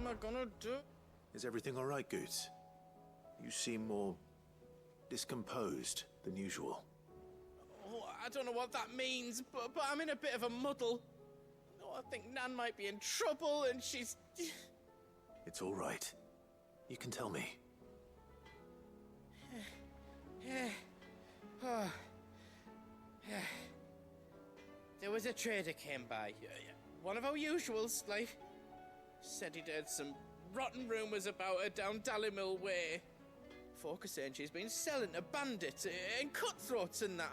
am I gonna do? Is everything all right, Goots? You seem more discomposed than usual. Oh, I don't know what that means, but I'm in a bit of a muddle. Oh, I think Nan might be in trouble, and she's... It's all right. You can tell me. There was a trader came by. One of our usuals, like. Said he'd heard some rotten rumours about her down Dallymill Way. Folk are saying she's been selling to bandits and cutthroats and that.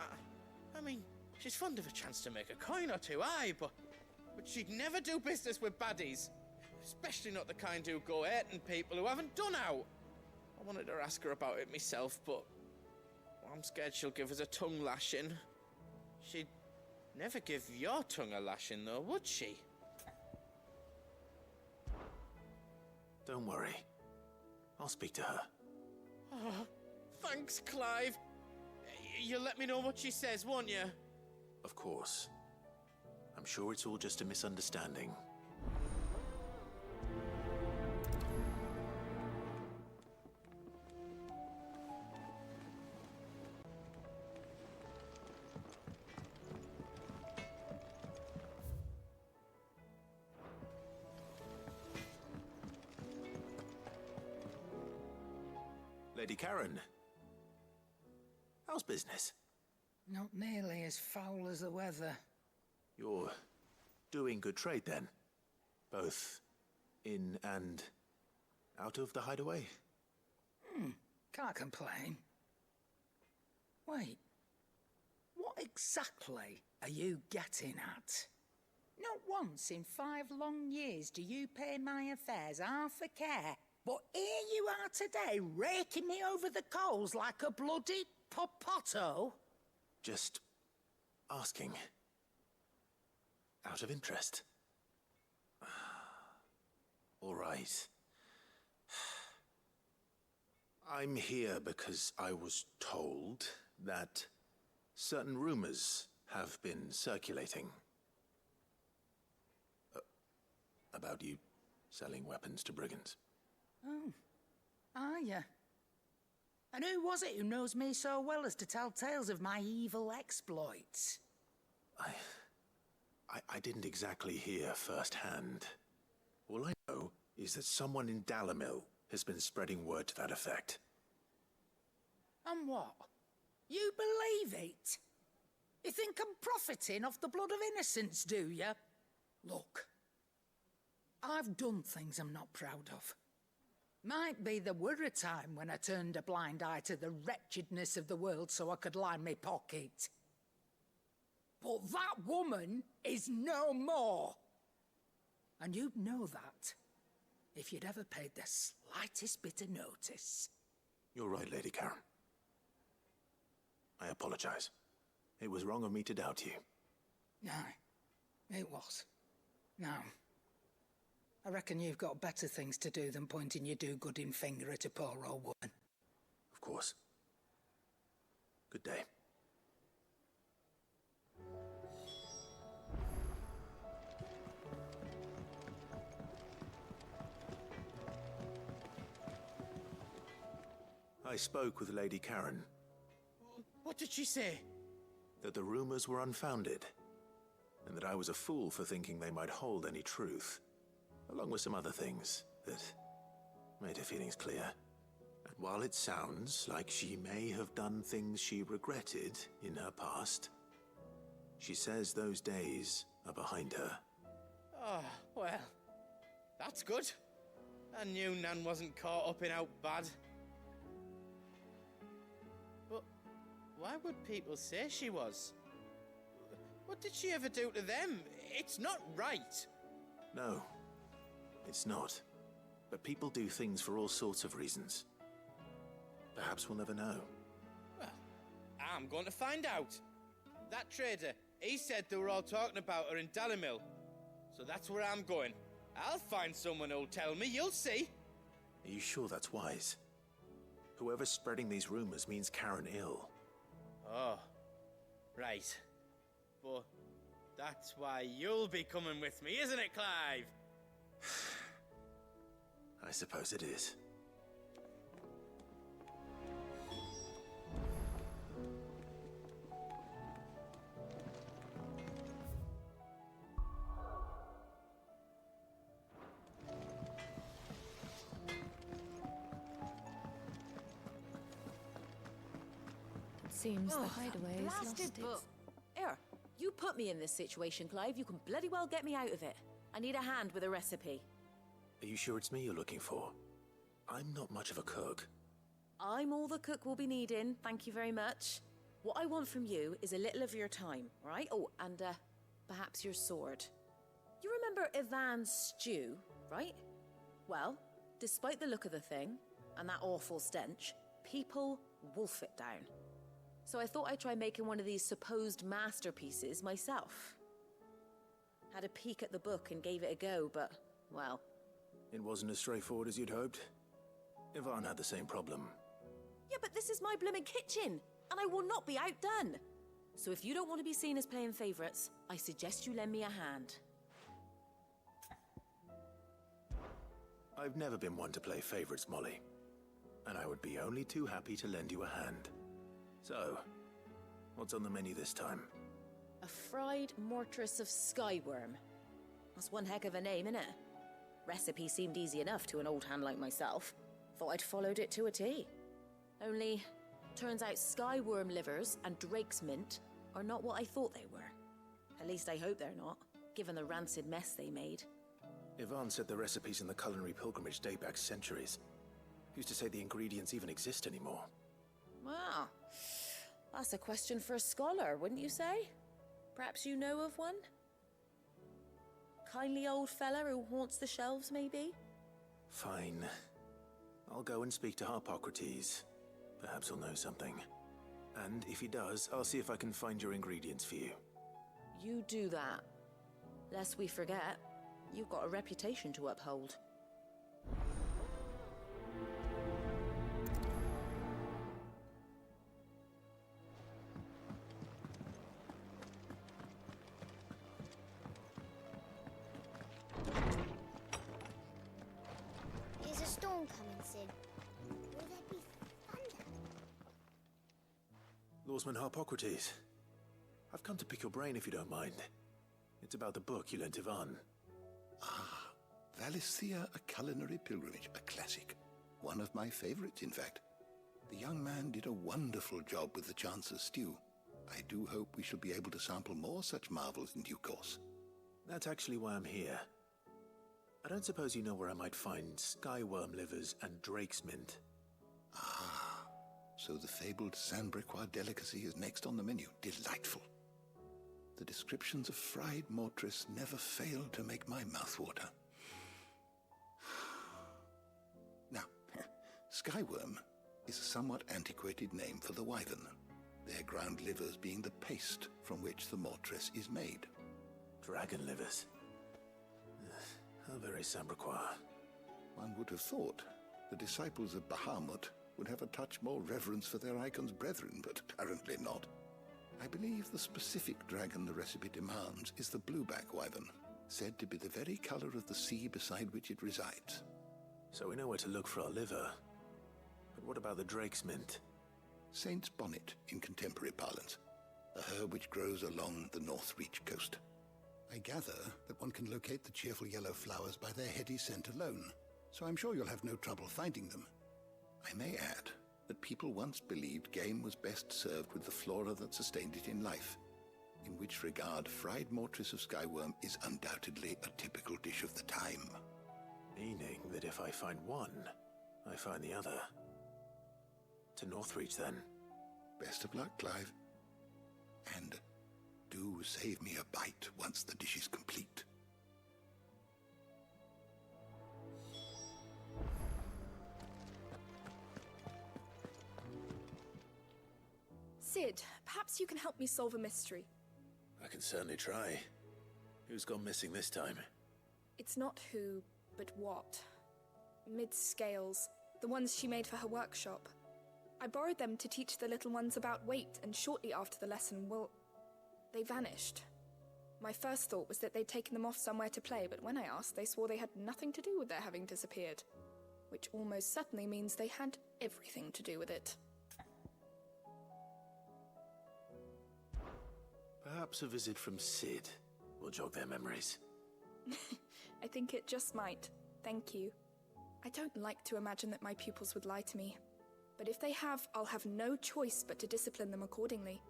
I mean, she's fond of a chance to make a coin or two, aye, but she'd never do business with baddies. Especially not the kind who go hurting people who haven't done out. I wanted to ask her about it myself, but I'm scared she'll give us a tongue lashing. She'd never give your tongue a lashing, though, would she? Don't worry. I'll speak to her. Oh, thanks, Clive. You'll let me know what she says, won't you? Of course. I'm sure it's all just a misunderstanding. Lady Karen, how's business? Not nearly as foul as the weather. You're doing good trade then? Both in and out of the hideaway? Can't complain. Wait, what exactly are you getting at? Not once in 5 long years do you pay my affairs half a care. But here you are today, raking me over the coals like a bloody popoto. Just asking. Out of interest. All right. I'm here because I was told that certain rumors have been circulating. About you selling weapons to brigands. Oh, are you? And who was it who knows me so well as to tell tales of my evil exploits? I didn't exactly hear firsthand. All I know is that someone in Dallymill has been spreading word to that effect. And what? You believe it? You think I'm profiting off the blood of innocents, do you? Look, I've done things I'm not proud of. Might be there were a time when I turned a blind eye to the wretchedness of the world so I could line my pocket. But that woman is no more. And you'd know that if you'd ever paid the slightest bit of notice. You're right, Lady Karen. I apologize. It was wrong of me to doubt you. Aye, it was. Now, I reckon you've got better things to do than pointing your do-gooding finger at a poor old woman. Of course. Good day. I spoke with Lady Karen. What did she say? That the rumors were unfounded, and that I was a fool for thinking they might hold any truth, along with some other things that made her feelings clear. And while it sounds like she may have done things she regretted in her past, she says those days are behind her. Oh, well, that's good. I knew Nan wasn't caught up in out bad. But why would people say she was? What did she ever do to them? It's not right. No, it's not. But people do things for all sorts of reasons. Perhaps we'll never know. Well, I'm going to find out. That trader, he said they were all talking about her in Dallymill. So that's where I'm going. I'll find someone who'll tell me, you'll see. Are you sure that's wise? Whoever's spreading these rumors means Karen ill. Oh, right. But that's why you'll be coming with me, isn't it, Clive? I suppose it is. Seems the hideaway is lost Blasted its... book. Here, you put me in this situation, Clive. You can bloody well get me out of it. I need a hand with a recipe. Are you sure it's me you're looking for? I'm not much of a cook. I'm all the cook will be needing, thank you very much. What I want from you is a little of your time, right? Oh, and perhaps your sword. You remember Ivan's stew, right? Well, despite the look of the thing, and that awful stench, people wolf it down. So I thought I'd try making one of these supposed masterpieces myself. Had a peek at the book and gave it a go, but, well... It wasn't as straightforward as you'd hoped. Ivan had the same problem. Yeah, but this is my blooming kitchen, and I will not be outdone. So if you don't want to be seen as playing favourites, I suggest you lend me a hand. I've never been one to play favourites, Molly. And I would be only too happy to lend you a hand. So, what's on the menu this time? A fried mortress of skyworm. That's one heck of a name, innit? Recipe seemed easy enough to an old hand like myself. Thought I'd followed it to a T. Only, turns out skyworm livers and drake's mint are not what I thought they were. At least I hope they're not, given the rancid mess they made. Ivan said the recipes in the culinary pilgrimage date back centuries. Who's to say the ingredients even exist anymore? Wow. That's a question for a scholar, wouldn't you say? Perhaps you know of one? Kindly old fella who haunts the shelves, maybe? Fine. I'll go and speak to Harpocrates. Perhaps he'll know something. And if he does, I'll see if I can find your ingredients for you. You do that. Lest we forget, you've got a reputation to uphold. Is a storm coming soon? Will there be thunder? Lawsman Harpocrates. I've come to pick your brain if you don't mind. It's about the book you lent Ivan. Ah, Valisthea, A Culinary Pilgrimage, a classic. One of my favorites, in fact. The young man did a wonderful job with the Chance's stew. I do hope we shall be able to sample more such marvels in due course. That's actually why I'm here. I don't suppose you know where I might find skyworm livers and drake's mint. Ah, so the fabled Sandbrequois delicacy is next on the menu. Delightful. The descriptions of fried mortress never fail to make my mouth water. Now, skyworm is a somewhat antiquated name for the wyvern, their ground livers being the paste from which the mortress is made. Dragon livers. How very Sandbrequois. One would have thought the disciples of Bahamut would have a touch more reverence for their icon's brethren, but apparently not. I believe the specific dragon the recipe demands is the blueback wyvern, said to be the very color of the sea beside which it resides. So we know where to look for our liver. But what about the drake's mint? Saint's bonnet in contemporary parlance, a herb which grows along the North Reach coast. I gather that one can locate the cheerful yellow flowers by their heady scent alone, so I'm sure you'll have no trouble finding them. I may add that people once believed game was best served with the flora that sustained it in life, in which regard fried mortress of skyworm is undoubtedly a typical dish of the time. Meaning that if I find one, I find the other. To Northreach, then. Best of luck, Clive. And do save me a bite once the dish is complete. Sid, perhaps you can help me solve a mystery. I can certainly try. Who's gone missing this time? It's not who, but what. Mid-scales, the ones she made for her workshop. I borrowed them to teach the little ones about weight, and shortly after the lesson, well, they vanished. My first thought was that they'd taken them off somewhere to play, but when I asked, they swore they had nothing to do with their having disappeared. which almost certainly means they had everything to do with it. Perhaps a visit from Sid will jog their memories. I think it just might. Thank you. I don't like to imagine that my pupils would lie to me. But if they have, I'll have no choice but to discipline them accordingly.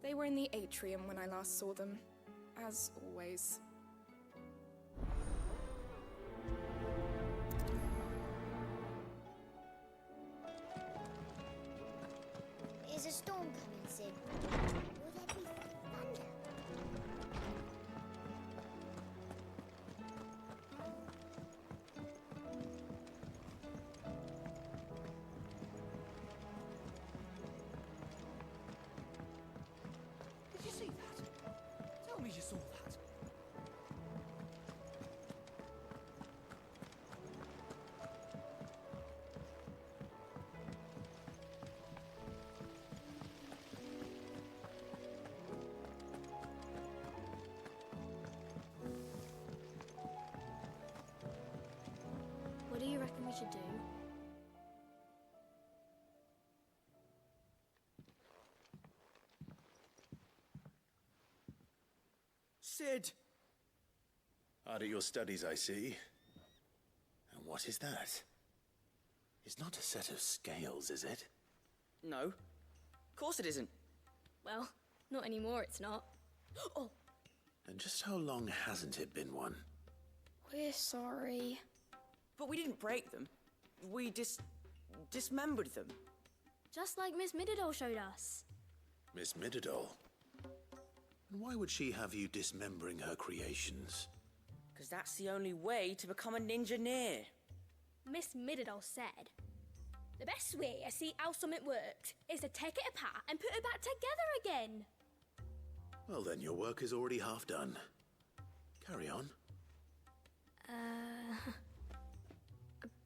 They were in the atrium when I last saw them, as always. Is a storm coming, Sid? Will there be thunder? Did you see that? Tell me you saw that. What do you reckon we should do? Sid! Hard at your studies, I see. And what is that? It's not a set of scales, is it? No. Of course it isn't. Well, not anymore, it's not. Oh, And just how long hasn't it been one? we're sorry. But we didn't break them. We dismembered them. Just like Miss Middledore showed us. Miss Middledore? And why would she have you dismembering her creations? Because that's the only way to become a ninja-neer. Miss Middledore said, the best way to see how something works is to take it apart and put it back together again. Well then, your work is already half done. Carry on.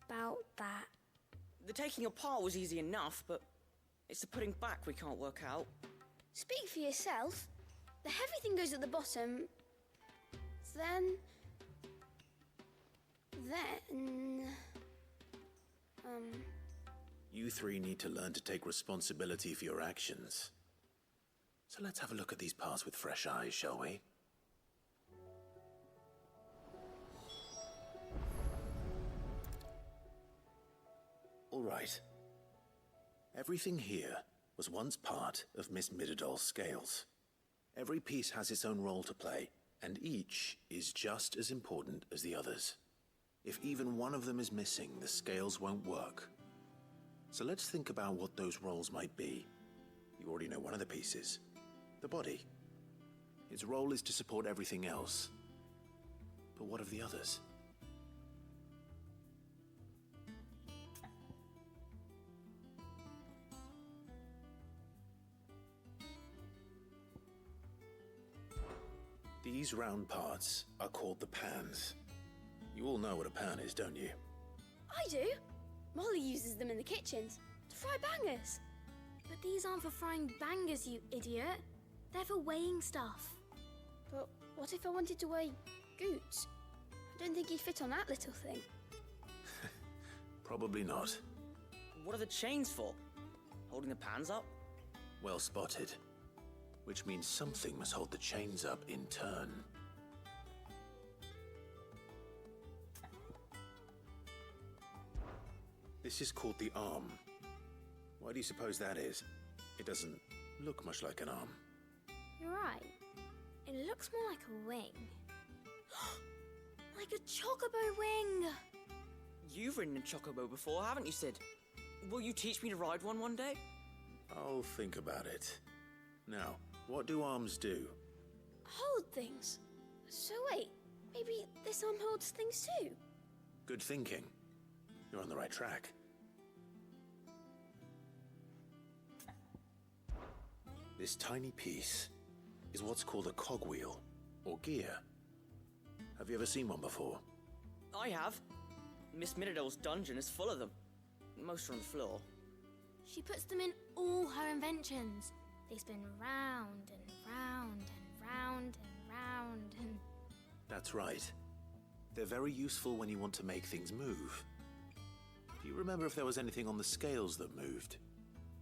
About that. The taking apart was easy enough, but it's the putting back we can't work out. Speak for yourself. The heavy thing goes at the bottom. Then... You three need to learn to take responsibility for your actions. So let's have a look at these parts with fresh eyes, shall we? All right. Everything here was once part of Miss Midderdoll's scales. Every piece has its own role to play, and each is just as important as the others. If even one of them is missing, the scales won't work. So let's think about what those roles might be. You already know one of the pieces. The body. Its role is to support everything else. But what of the others? These round parts are called the pans. You all know what a pan is, don't you? I do. Molly uses them in the kitchens to fry bangers. But these aren't for frying bangers, you idiot. They're for weighing stuff. But what if I wanted to weigh Goots? I don't think he'd fit on that little thing. Probably not. What are the chains for? Holding the pans up? Well spotted. Which means something must hold the chains up in turn. This is called the arm. Why do you suppose that is? It doesn't look much like an arm. You're right. It looks more like a wing. Like a chocobo wing! You've ridden a chocobo before, haven't you, Sid? Will you teach me to ride one day? I'll think about it. Now, what do arms do? Hold things. So wait, maybe this arm holds things too? Good thinking. You're on the right track. This tiny piece is what's called a cogwheel, or gear. Have you ever seen one before? I have. Miss Middledor's dungeon is full of them. Most are on the floor. She puts them in all her inventions. They spin round and round and round and round and... That's right. They're very useful when you want to make things move. Do you remember if there was anything on the scales that moved?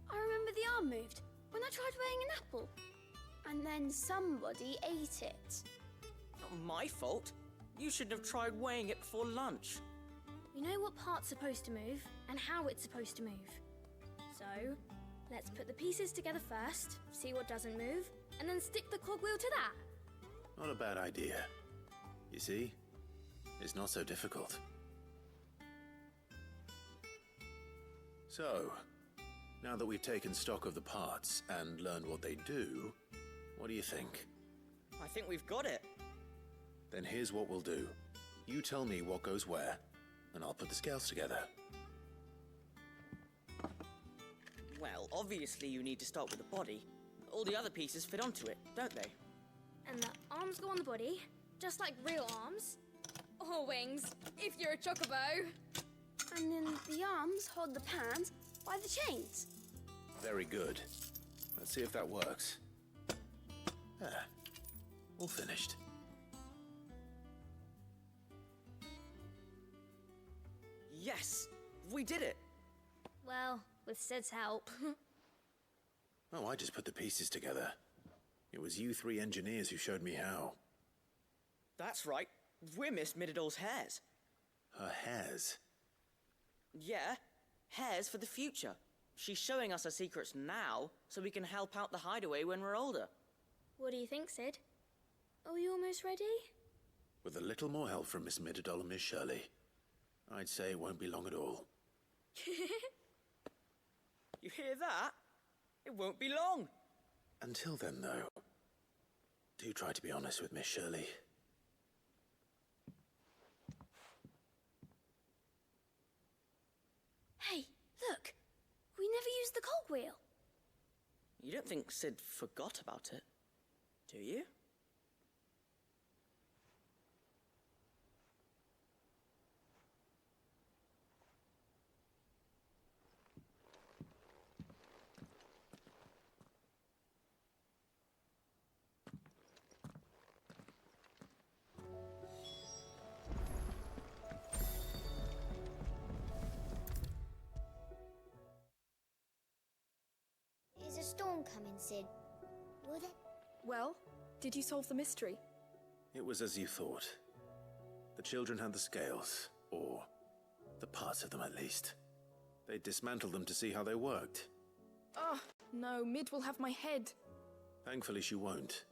I remember the arm moved when I tried weighing an apple. And then somebody ate it. Not my fault. You shouldn't have tried weighing it before lunch. We know what part's supposed to move and how it's supposed to move. So, let's put the pieces together first, see what doesn't move, and then stick the cogwheel to that. Not a bad idea. You see? It's not so difficult. So, now that we've taken stock of the parts and learned what they do, what do you think? I think we've got it. Then here's what we'll do. You tell me what goes where, and I'll put the scales together. Well, obviously you need to start with the body. All the other pieces fit onto it, don't they? And the arms go on the body, just like real arms. Or wings, if you're a chocobo. And then the arms hold the pans by the chains. Very good. Let's see if that works. All finished. Yes! We did it! Well, with Sid's help. Oh, I just put the pieces together. It was you three engineers who showed me how. That's right. We're Miss Mididol's hairs. Her hairs? Yeah, hairs for the future. She's showing us her secrets now, so we can help out the hideaway when we're older. What do you think, Sid? Are we almost ready? With a little more help from Miss Mididol and Miss Shirley, I'd say it won't be long at all. You hear that? It won't be long. Until then, though, do try to be honest with Miss Shirley. Hey, look! We never used the cogwheel. You don't think Sid forgot about it, do you? Is a storm coming, Sid? Will there? Well, did you solve the mystery? It was as you thought. The children had the scales, or the parts of them at least. They dismantled them to see how they worked. Oh, no, Mid will have my head. Thankfully she won't.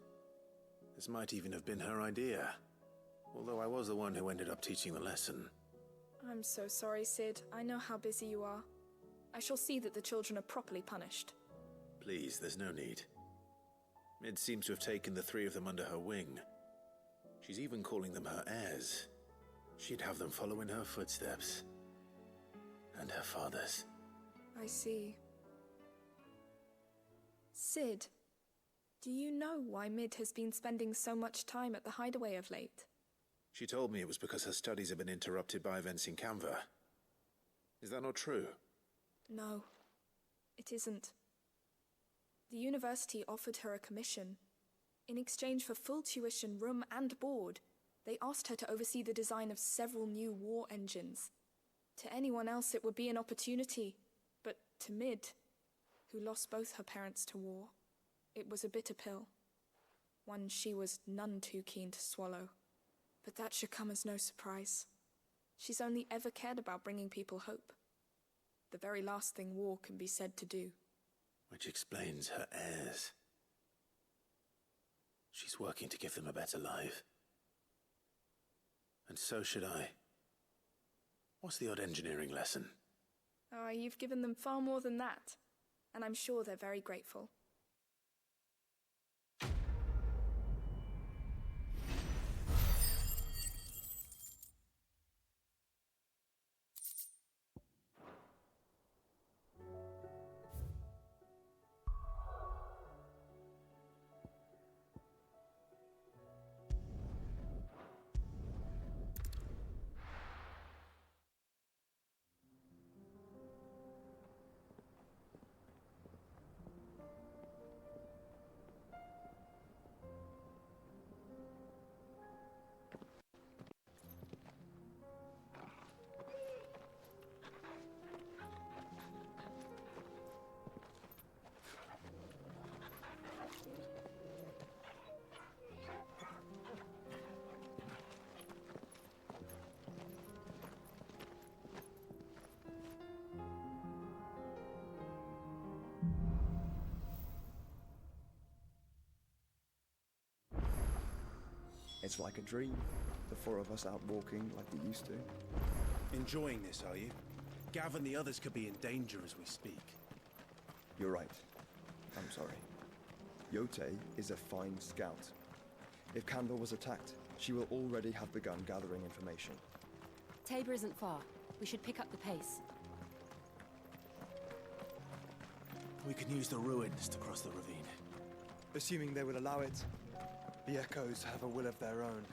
This might even have been her idea. Although I was the one who ended up teaching the lesson. I'm so sorry, Sid. I know how busy you are. I shall see that the children are properly punished. Please, there's no need. Mid seems to have taken the three of them under her wing. She's even calling them her heirs. She'd have them follow in her footsteps. And her father's. I see. Sid, do you know why Mid has been spending so much time at the hideaway of late? She told me it was because her studies have been interrupted by events in Canva. Is that not true? No, it isn't. The university offered her a commission. In exchange for full tuition, room and board, they asked her to oversee the design of several new war engines. To anyone else it would be an opportunity, but to Mid, who lost both her parents to war, it was a bitter pill. One she was none too keen to swallow. But that should come as no surprise. She's only ever cared about bringing people hope. The very last thing war can be said to do. Which explains her heirs. She's working to give them a better life. And so should I. What's the odd engineering lesson? Oh, you've given them far more than that. And I'm sure they're very grateful. It's like a dream. The four of us out walking like we used to. Enjoying this, are you? Gav and the others could be in danger as we speak. You're right. I'm sorry. Yote is a fine scout. If Kandor was attacked, she will already have begun gathering information. Tabor isn't far. We should pick up the pace. We can use the ruins to cross the ravine. Assuming they will allow it, the Echoes have a will of their own.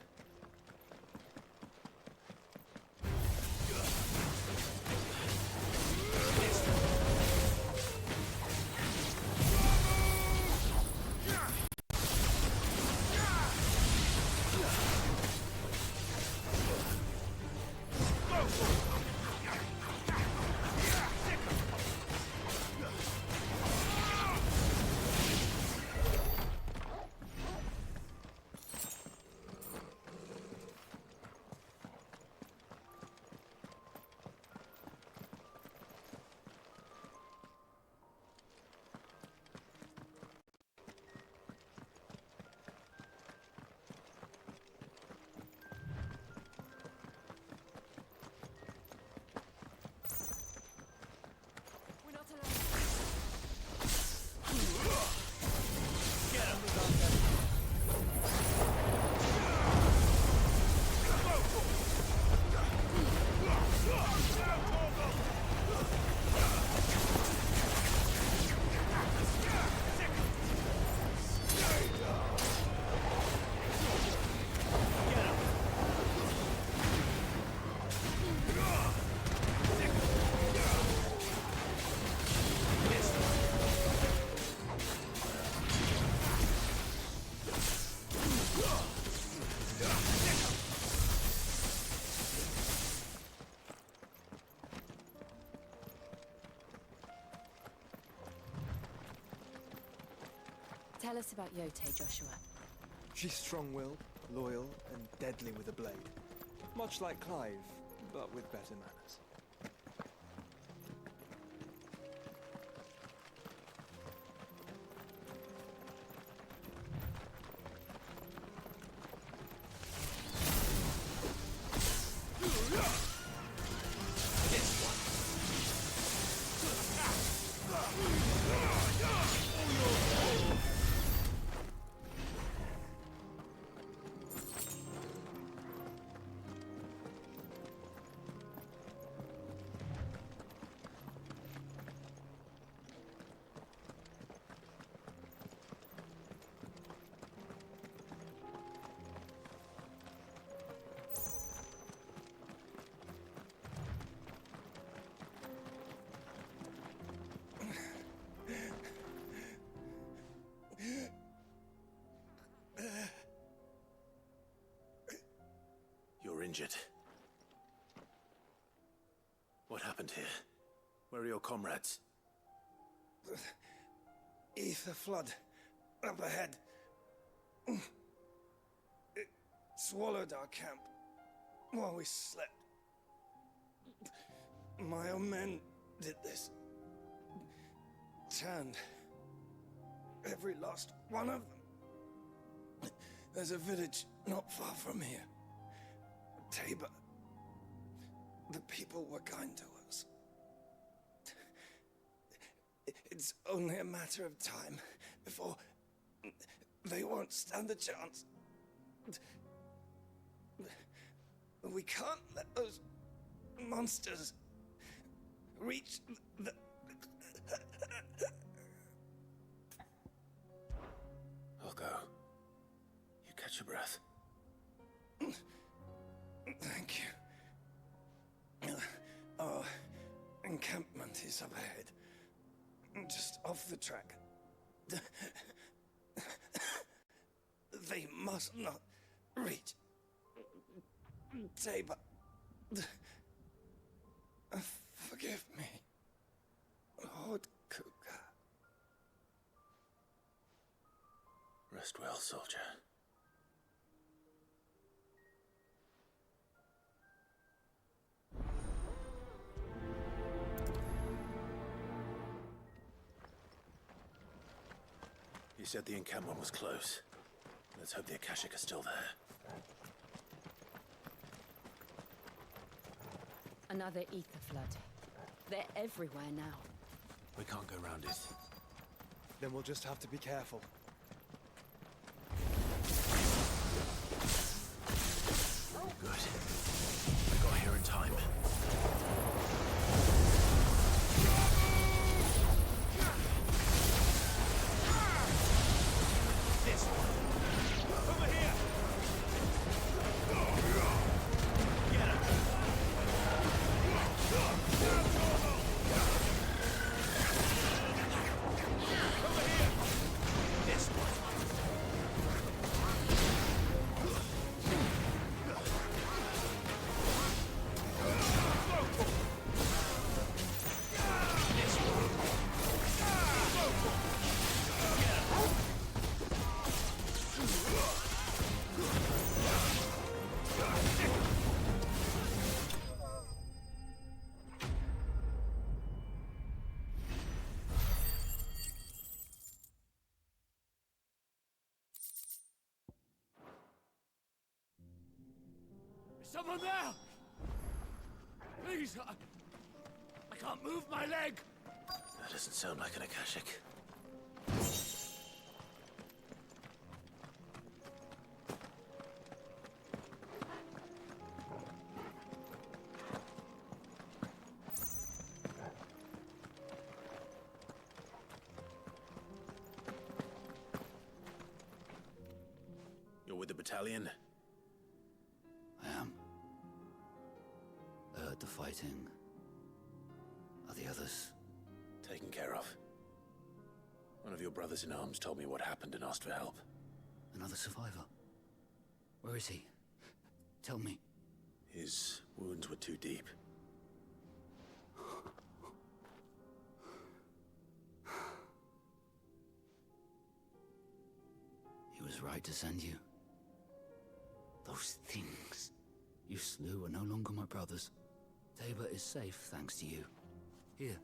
Tell us about Yote, Joshua. She's strong-willed, loyal, and deadly with a blade. Much like Clive, but with better manners. You're injured. What happened here? Where are your comrades? Ether flood. Up ahead. It swallowed our camp while we slept. My own men did this. Turned every last one of them. There's a village not far from here. Tabor. The people were kind to us. It's only a matter of time before they won't stand a chance. We can't let those monsters reach the... I'll go. You catch your breath. Thank you. Our encampment is up ahead. Just off the track. They must not reach Tabor. Forgive me, Lord Kuka. Rest well, soldier. You said the encampment was close. Let's hope the Akashic are still there. Another ether flood. They're everywhere now. We can't go round it. Then we'll just have to be careful. Good. I got here in time. This one. Over here. Get him. Over here. This one. Is someone there? Please, I can't move my leg. That doesn't sound like an Akashic. You're with the battalion? I am. I heard the fighting. Are the others? Taken care of. One of your brothers in arms told me what happened and asked for help. Another survivor? Where is he? Tell me. His wounds were too deep. He was right to send you. Those things you slew are no longer my brothers. Tabor is safe thanks to you. Here,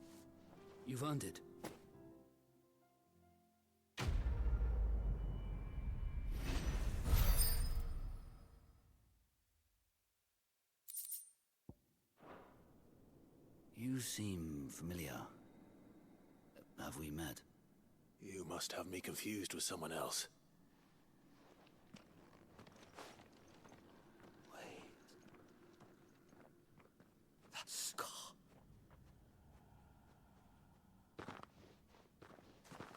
you've earned it. You seem familiar. Have we met? You must have me confused with someone else. Wait. That scar.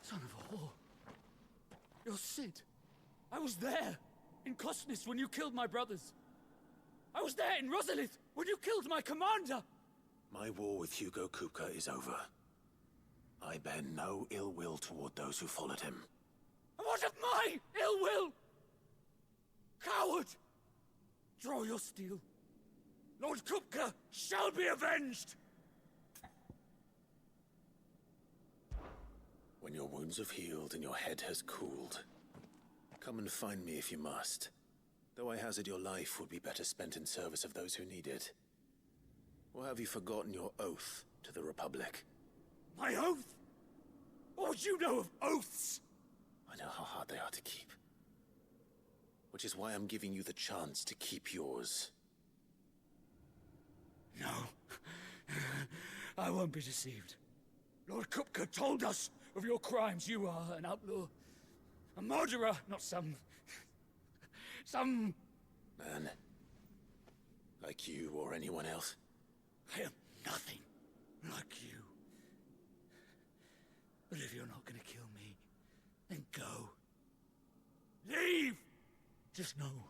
Son of a whore. You're Sid. I was there, in Cosnis, when you killed my brothers. I was there in Rosalith, when you killed my commander. My war with Hugo Kupka is over. I bear no ill will toward those who followed him. And what of my ill will? Coward! Draw your steel. Lord Kupka shall be avenged! When your wounds have healed and your head has cooled, come and find me if you must. Though I hazard your life would be better spent in service of those who need it. Or have you forgotten your oath to the Republic? My oath? What would you know of oaths? I know how hard they are to keep. Which is why I'm giving you the chance to keep yours. No. I won't be deceived. Lord Kupka told us of your crimes. You are an outlaw. A murderer, not some man. Like you or anyone else. I am nothing like you. But if you're not gonna kill me, then go. Leave! Just know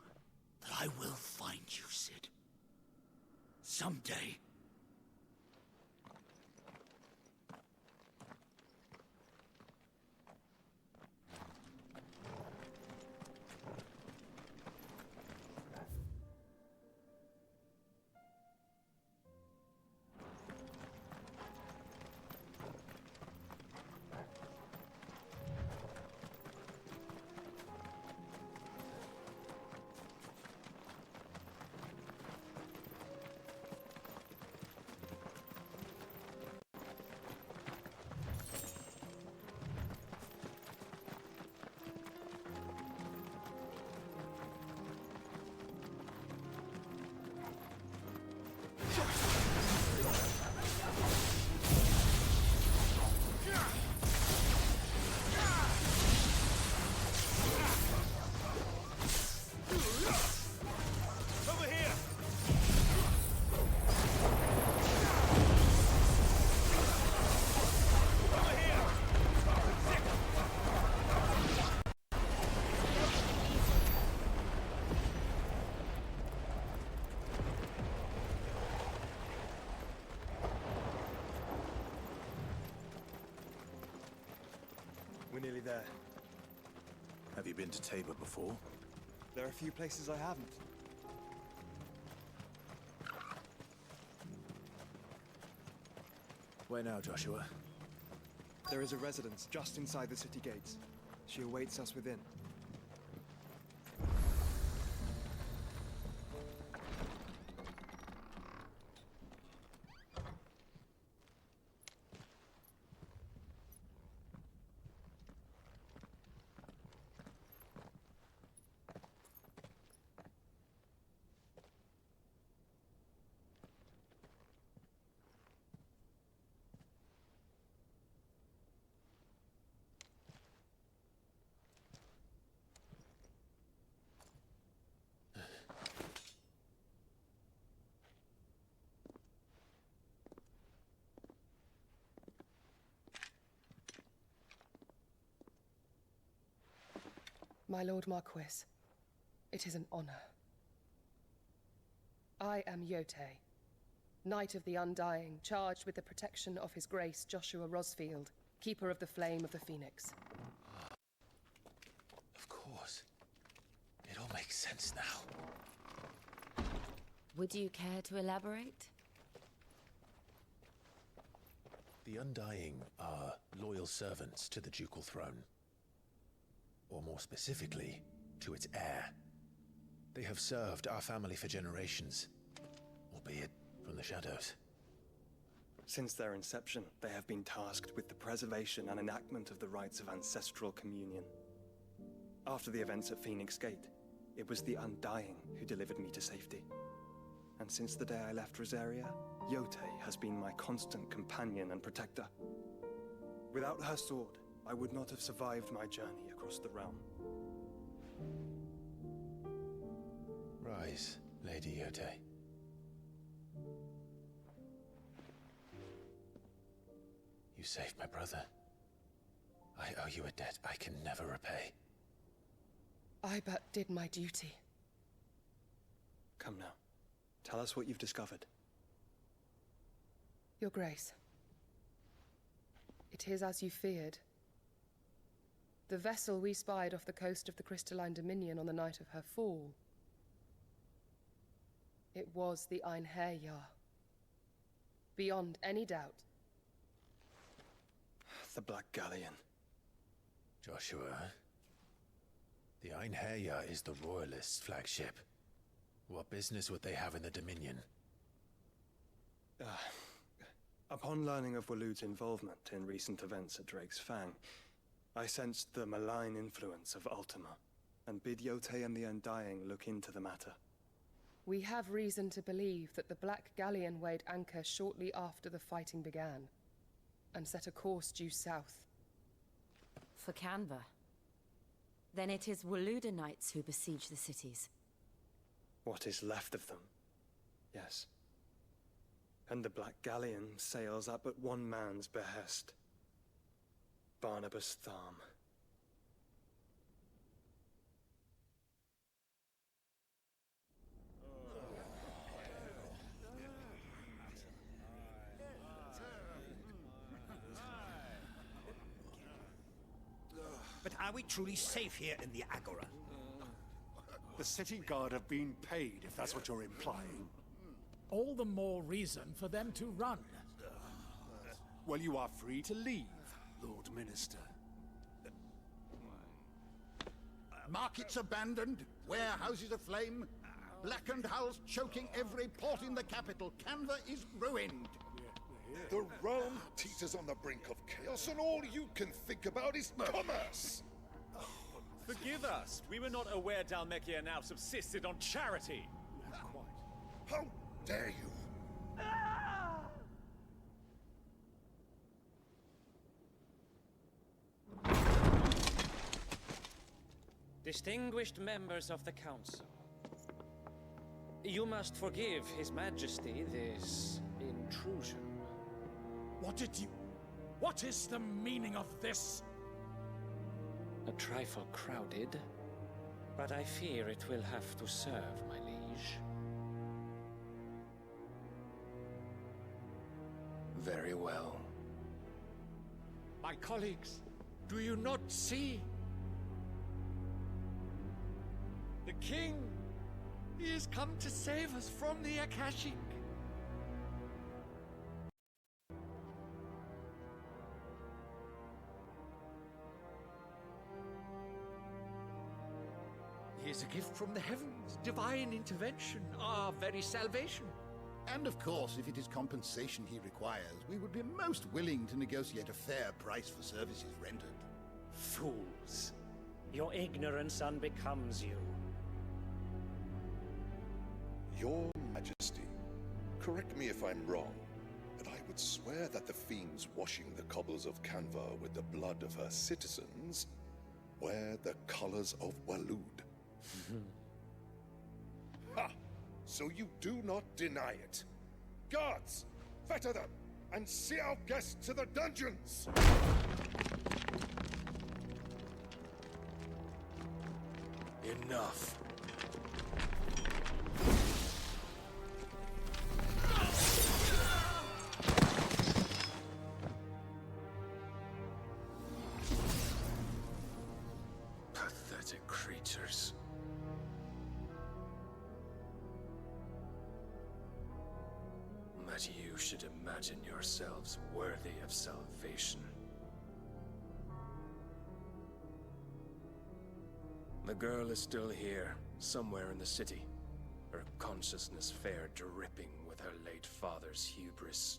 that I will find you, Sid. Someday. We're nearly there. Have you been to Tabor before? There are a few places I haven't. Where now, Joshua? There is a residence just inside the city gates. She awaits us within. My Lord Marquis, it is an honor. I am Yotei, Knight of the Undying, charged with the protection of His Grace Joshua Rosfield, Keeper of the Flame of the Phoenix. Of course. It all makes sense now. Would you care to elaborate? The Undying are loyal servants to the ducal throne. Or more specifically, to its heir. They have served our family for generations, albeit from the shadows. Since their inception, they have been tasked with the preservation and enactment of the rites of ancestral communion. After the events at Phoenix Gate, it was the Undying who delivered me to safety. And since the day I left Rosaria, Yotei has been my constant companion and protector. Without her sword, I would not have survived my journey across the realm. Rise, Lady Yotei. You saved my brother. I owe you a debt I can never repay. I but did my duty. Come now. Tell us what you've discovered. Your Grace. It is as you feared. The vessel we spied off the coast of the Crystalline Dominion on the night of her fall. It was the Einherjar. Beyond any doubt. The Black Galleon. Joshua, the Einherjar is the Royalists' flagship. What business would they have in the Dominion? Upon learning of Waloed's involvement in recent events at Drake's Fang, I sensed the malign influence of Ultima, and bid Yotei and the Undying look into the matter. We have reason to believe that the Black Galleon weighed anchor shortly after the fighting began, and set a course due south. For Canva. Then it is Waloed knights who besiege the cities. What is left of them, yes. And the Black Galleon sails at but one man's behest. Barnabas Tharm. But are we truly safe here in the Agora? The city guard have been paid, if that's what you're implying. All the more reason for them to run. Well, you are free to leave, Lord Minister. Markets abandoned, warehouses aflame, blackened hulls choking every port in the capital. Canva is ruined. The realm teeters on the brink of chaos, and all you can think about is commerce. Forgive us. We were not aware Dhalmekia now subsisted on charity. How dare you? Distinguished members of the Council, you must forgive His Majesty this intrusion. What is the meaning of this? A trifle crowded, but I fear it will have to serve, my liege. Very well. My colleagues, Do you not see? The king! He has come to save us from the Akashic! He is a gift from the heavens, divine intervention, our very salvation. And of course, if it is compensation he requires, we would be most willing to negotiate a fair price for services rendered. Fools. Your ignorance unbecomes you. Your Majesty, correct me if I'm wrong, but I would swear that the fiends washing the cobbles of Canva with the blood of her citizens wear the colors of Waloed. Ha! So you do not deny it. Guards, fetter them, and see our guests to the dungeons! Enough. Pathetic creatures. That you should imagine yourselves worthy of salvation. The girl is still here, somewhere in the city, her consciousness fair dripping with her late father's hubris.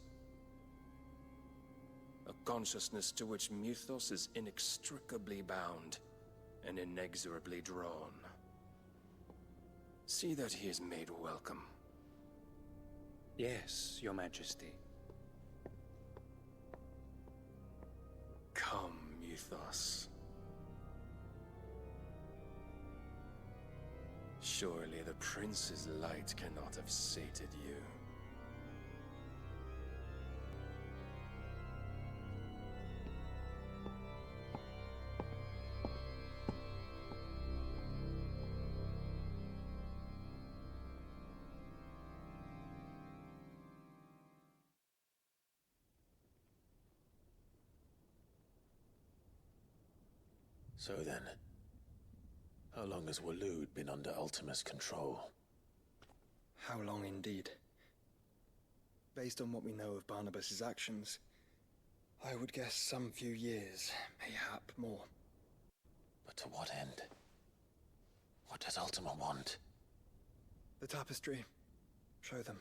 A consciousness to which Mythos is inextricably bound and inexorably drawn. See that he is made welcome. Yes, Your Majesty. Come, Mythos. Surely the prince's light cannot have sated you. So then, how long has Waloed been under Ultima's control? How long indeed? Based on what we know of Barnabas's actions, I would guess some few years, mayhap more. But to what end? What does Ultima want? The tapestry. Show them.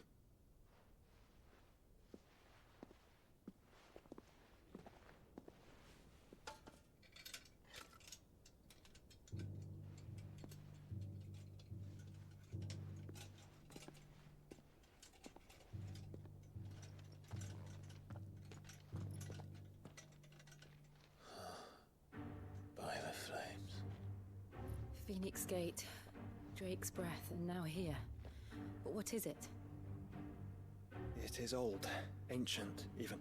Phoenix Gate, Drake's Breath, and now here. But what is it? It is old, ancient, even.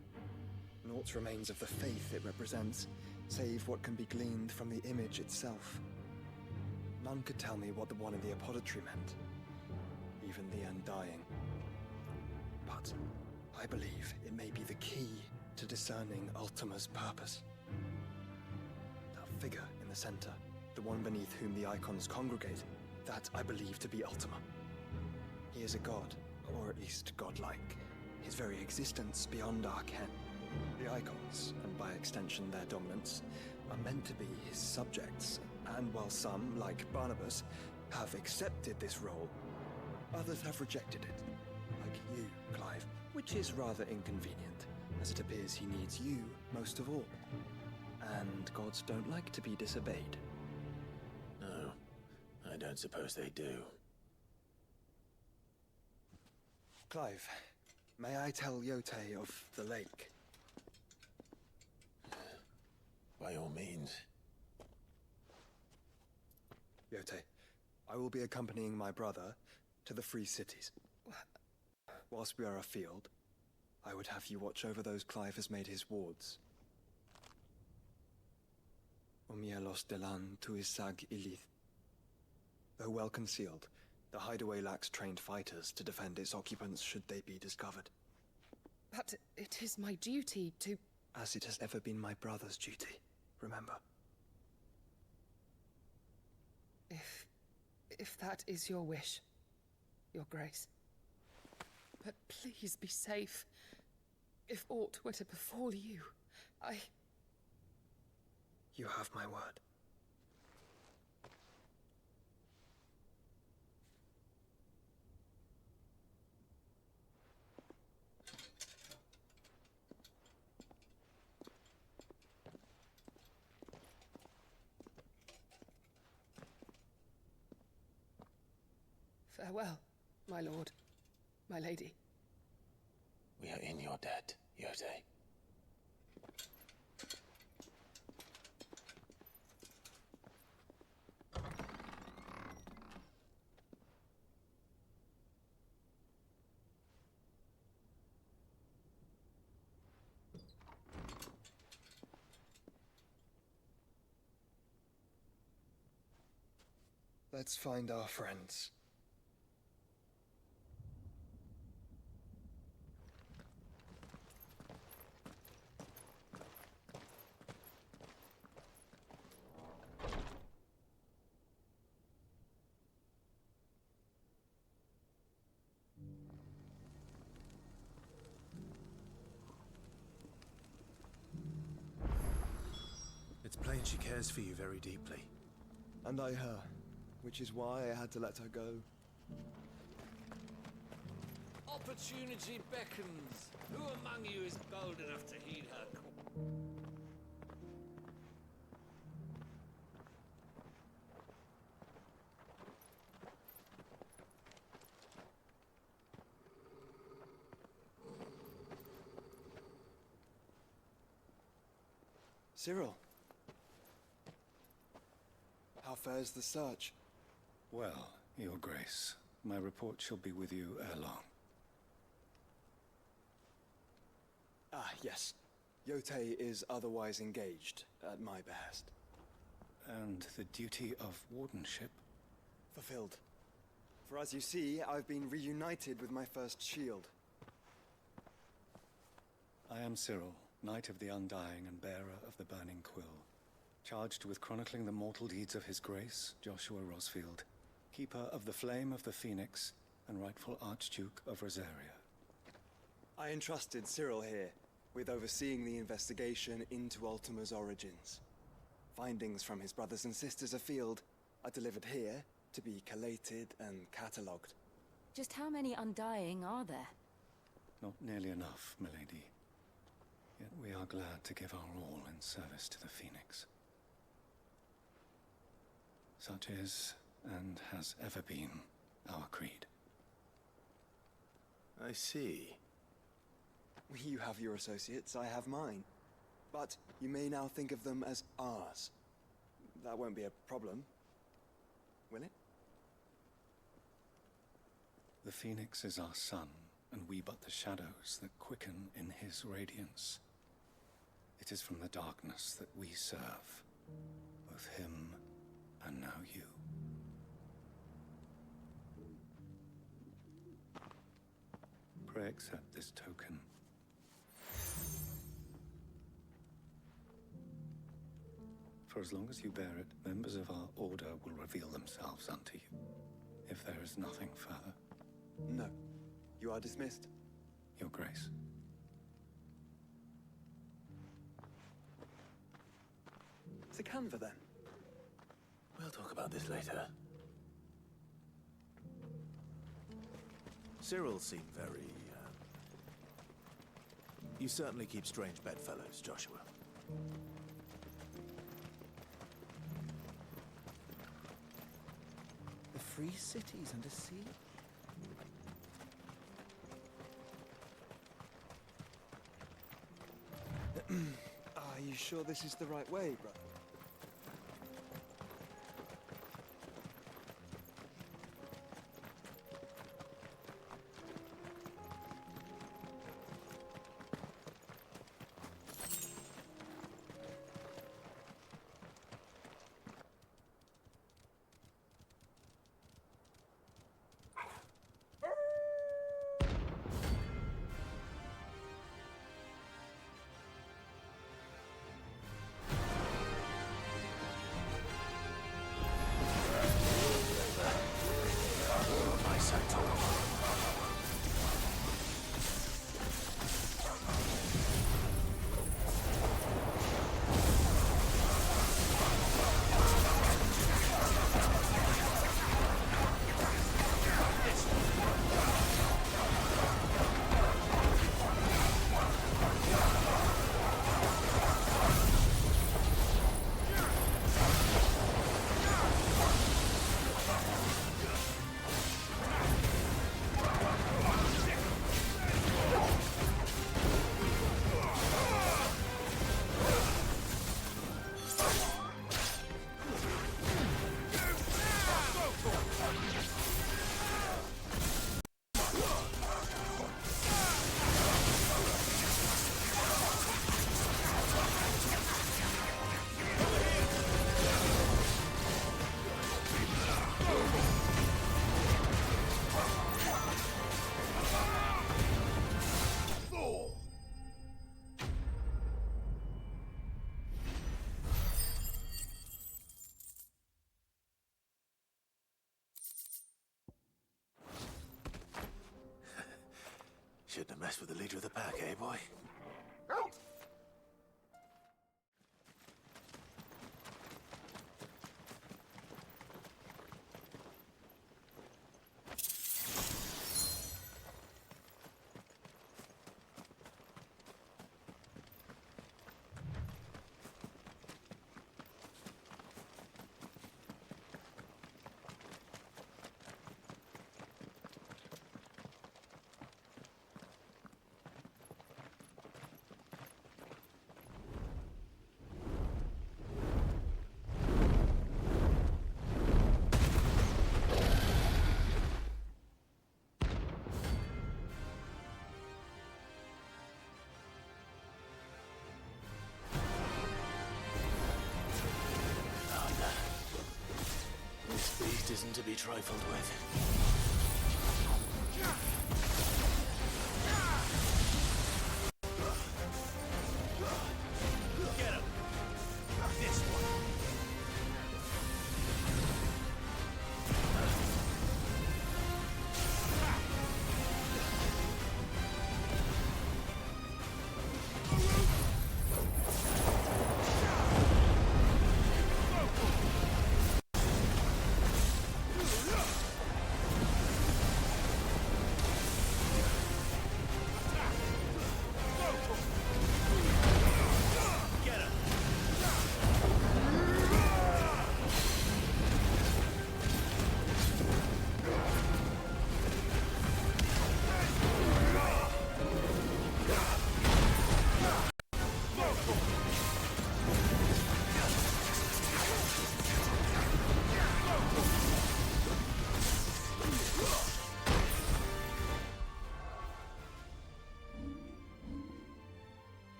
Naught remains of the faith it represents, save what can be gleaned from the image itself. None could tell me what the one in the apothecary meant, even the Undying. But I believe it may be the key to discerning Ultima's purpose. That figure in the center, the one beneath whom the icons congregate, that I believe to be Ultima. He is a god, or at least godlike, his very existence beyond our ken. The icons, and by extension their dominants, are meant to be his subjects, and while some, like Barnabas, have accepted this role, others have rejected it, like you, Clive, which is rather inconvenient, as it appears he needs you most of all. And gods don't like to be disobeyed. No, I don't suppose they do. Clive, may I tell Yote of the lake? By all means. Yote, I will be accompanying my brother to the Free Cities. Whilst we are afield, I would have you watch over those Clive has made his wards. Umielos delan tuisag ilith. Though well concealed, the hideaway lacks trained fighters to defend its occupants should they be discovered. But it is my duty to... As it has ever been my brother's duty. remember. If that is your wish, Your Grace. But please be safe. If aught were to befall you, You have my word. Farewell, my lord, my lady. We are in your debt, Yotei. Let's find our friends. It's plain she cares for you very deeply. And I her, which is why I had to let her go. Opportunity beckons. Who among you is bold enough to heed her call? Cyril. How fares the search? Well, Your Grace, my report shall be with you ere long. Ah, yes. Yotei is otherwise engaged, at my behest. And the duty of wardenship? Fulfilled. For as you see, I've been reunited with my first shield. I am Cyril, Knight of the Undying and bearer of the Burning Quill, charged with chronicling the mortal deeds of His Grace, Joshua Rosfield, Keeper of the Flame of the Phoenix and rightful Archduke of Rosaria. I entrusted Cyril here with overseeing the investigation into Ultima's origins. Findings from his brothers and sisters afield are delivered here to be collated and catalogued. Just how many Undying are there? Not nearly enough, milady. Yet we are glad to give our all in service to the Phoenix. Such is, and has ever been, our creed. I see. You have your associates, I have mine. But you may now think of them as ours. That won't be a problem, will it? The Phoenix is our sun, and we but the shadows that quicken in his radiance. It is from the darkness that we serve, both him and now you. Pray accept this token. For as long as you bear it, members of our order will reveal themselves unto you. If there is nothing further. No. You are dismissed. Your Grace. To Canva, then. We'll talk about this later. Cyril seemed very, You certainly keep strange bedfellows, Joshua. The free cities under sea? Are you sure this is the right way, brother? mess with the leader of the pack, eh, boy? This beast isn't to be trifled with. Get him! This one!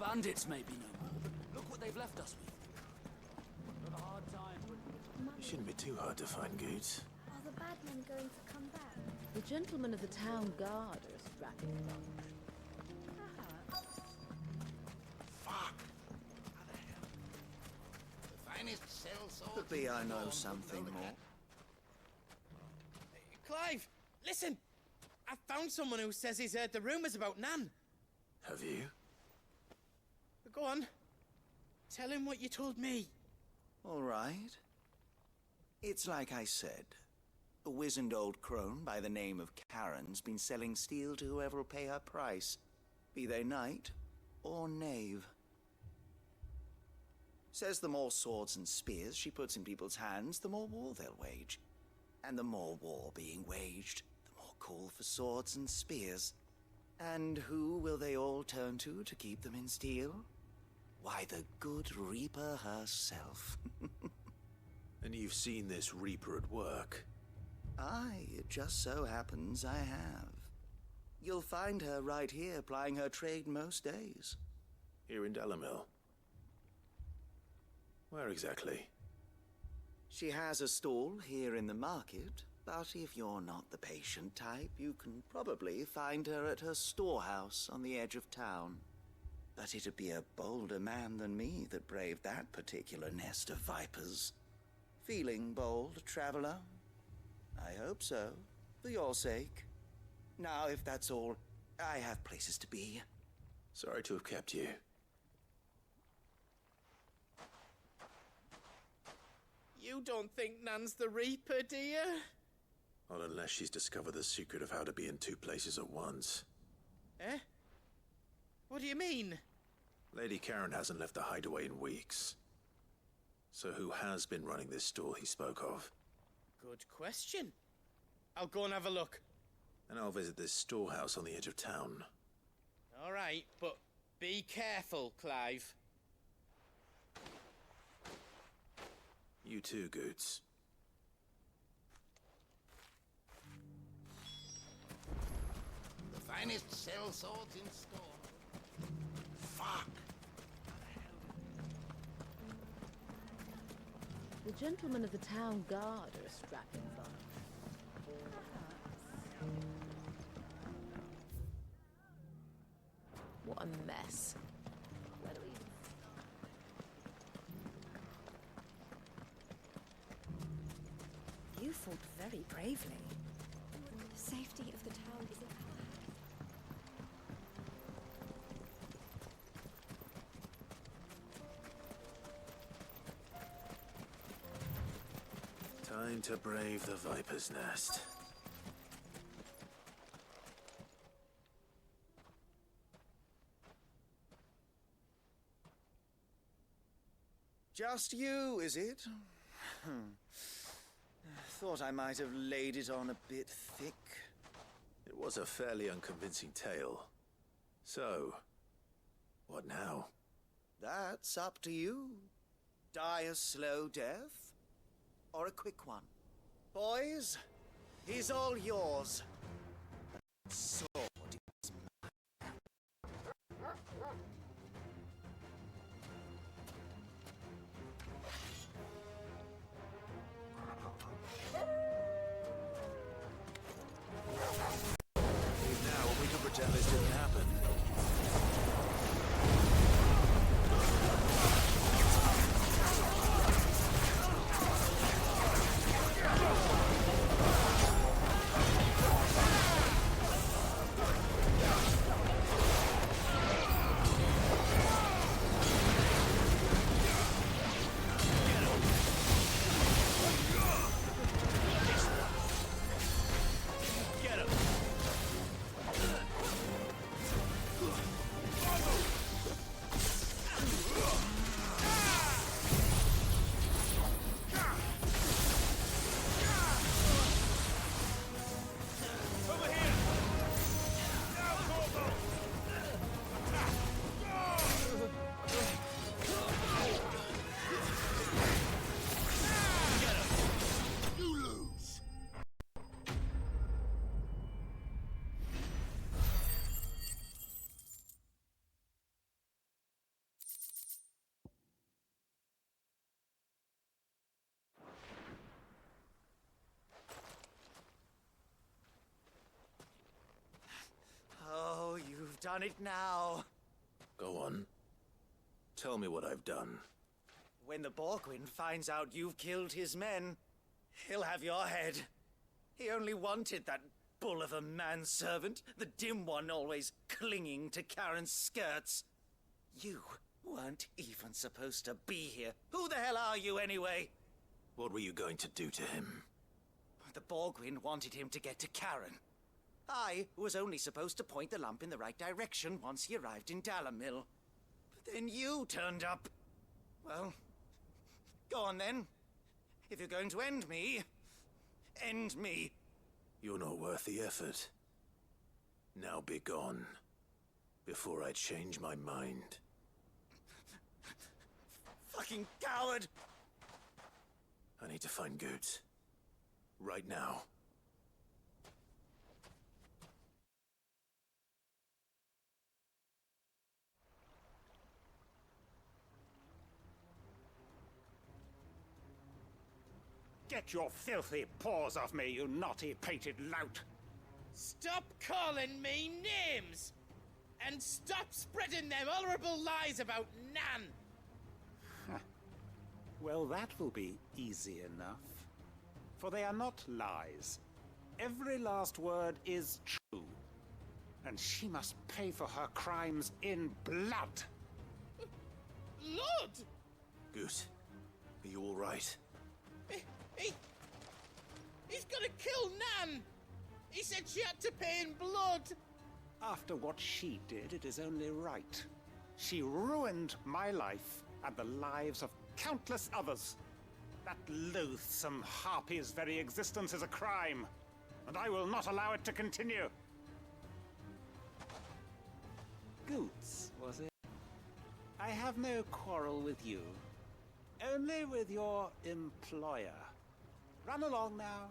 bandits may be no more, but look what they've left us with. Got a hard time, but... You shouldn't be too hard to find, Goots. Are the bad men going to come back? The gentlemen of the town guard are a strapping bunch. Could be I know something more. Clive, listen! I found someone who says he's heard the rumours about Nan. Have you? Go on. Tell him what you told me. All right. It's like I said. A wizened old crone by the name of Karen's been selling steel to whoever will pay her price, be they knight or knave. Says the more swords and spears she puts in people's hands, the more war they'll wage. And the more war being waged, the more call for swords and spears. And who will they all turn to keep them in steel? Why, the good Reaper herself. And you've seen this Reaper at work? Aye, it just so happens I have. You'll find her right here plying her trade most days. Here in Delamil? Where exactly? She has a stall here in the market, but if you're not the patient type, you can probably find her at her storehouse on the edge of town. But it'd be a bolder man than me that braved that particular nest of vipers. Feeling bold, traveler? I hope so, for your sake. Now, if that's all, I have places to be. Sorry to have kept you. You don't think Nan's the Reaper, do you? Not unless she's discovered the secret of how to be in two places at once. Eh? What do you mean? Lady Karen hasn't left the hideaway in weeks. So who has been running this stall he spoke of? Good question. I'll go and have a look. And I'll visit this storehouse on the edge of town. All right, but be careful, Clive. You too, Goots. The finest cell swords in store. Fuck! The gentlemen of the town guard are a strapping bunch. What a mess. Where do we even start? You fought very bravely. The safety of the town is in our hands. Time to brave the Viper's Nest. Just you, is it? Thought I might have laid it on a bit thick. It was a fairly unconvincing tale. So, what now? That's up to you. Die a slow death, or a quick one. Boys, he's all yours. That sword is mine. Now, we can pretend this didn't happen. done it now. Go on. Tell me what I've done. When the Borgwyn finds out you've killed his men, he'll have your head. He only wanted that bull of a manservant, the dim one always clinging to Karen's skirts. You weren't even supposed to be here. Who the hell are you anyway? What were you going to do to him? The Borgwyn wanted him to get to Karen. I was only supposed to point the lamp in the right direction once he arrived in Dalamil. But then you turned up. Well, go on then. If you're going to end me, end me. You're not worth the effort. Now be gone, before I change my mind. Fucking coward! I need to find Goods. Right now. Get your filthy paws off me, you naughty painted lout! Stop calling me names! And stop spreading them horrible lies about Nan! Well, that will be easy enough. For they are not lies. Every last word is true. And she must pay for her crimes in blood. Blood? Goose, are you all right? He's gonna kill Nan! He said she had to pay in blood! After what she did, it is only right. She ruined my life and the lives of countless others. That loathsome harpy's very existence is a crime, and I will not allow it to continue. Goots, was it? I have no quarrel with you. Only with your employer. Run along now.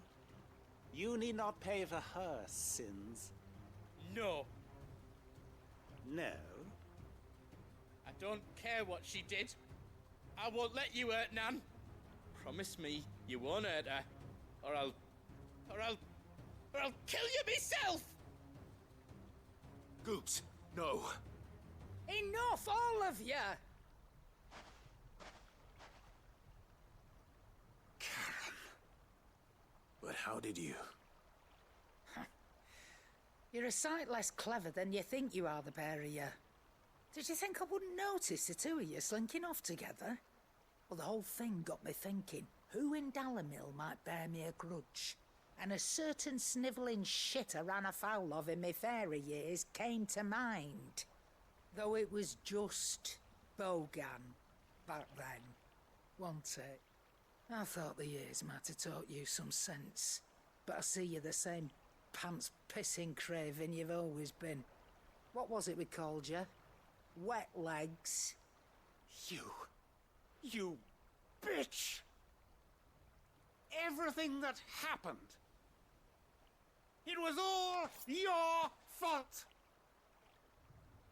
You need not pay for her sins. No. No? I don't care what she did. I won't let you hurt Nan. Promise me you won't hurt her, or I'll kill you myself! Goots, no. Enough, all of you! But how did you? You're a sight less clever than you think you are, the pair of you. Did you think I wouldn't notice the two of you slinking off together? Well, the whole thing got me thinking, who in Dalamil might bear me a grudge? And a certain snivelling shit I ran afoul of in my fairy years came to mind. Though it was just Bogan back then, wasn't it? I thought the years might have taught you some sense, but I see you're the same pants-pissing craven you've always been. What was it we called you? Wet legs? You bitch! Everything that happened, it was all your fault!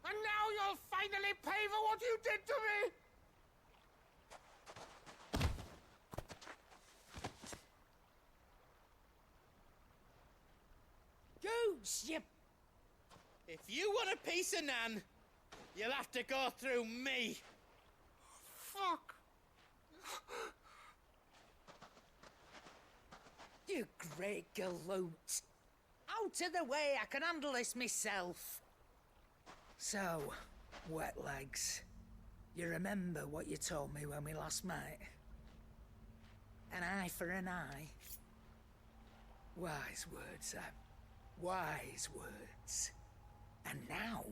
And now you'll finally pay for what you did to me! Goose, you... If you want a piece of Nan, you'll have to go through me. Fuck! You great galoot. Out of the way, I can handle this myself. So, wet legs, you remember what you told me when we last met? An eye for an eye? Wise words, Sam. Wise words. And now,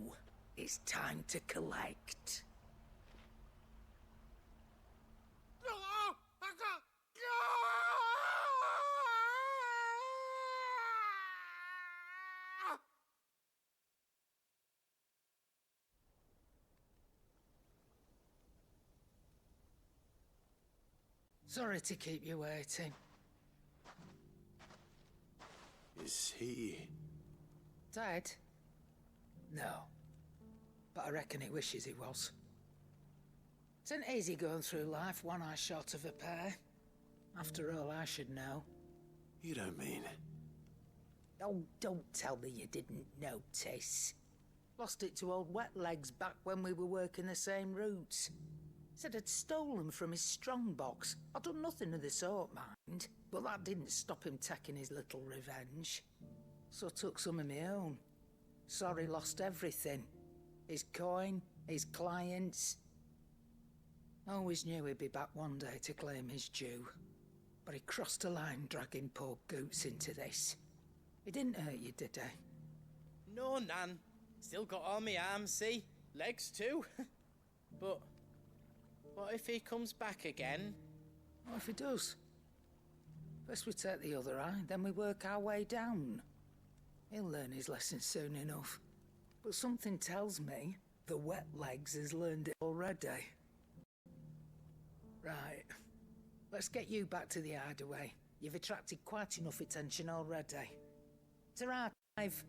it's time to collect. Sorry to keep you waiting. Is he... Dead? No. But I reckon he wishes he was. It isn't easy going through life one eye short of a pair. After all, I should know. You don't mean... Oh, don't tell me you didn't notice. Lost it to old Wet Legs back when we were working the same routes. Said I'd stolen from his strongbox. I'd done nothing of the sort, mind, but that didn't stop him taking his little revenge. So I took some of my own. Sorry, lost everything. His coin, his clients. Always knew he'd be back one day to claim his due. But he crossed a line dragging poor Goots into this. He didn't hurt you, did he? No, Nan. Still got all my arms, see? Legs too. But what if he comes back again? What if he does? First we take the other eye, then we work our way down. He'll learn his lesson soon enough. But something tells me the Wet Legs has learned it already. Right. Let's get you back to the hideaway. You've attracted quite enough attention already. To archive.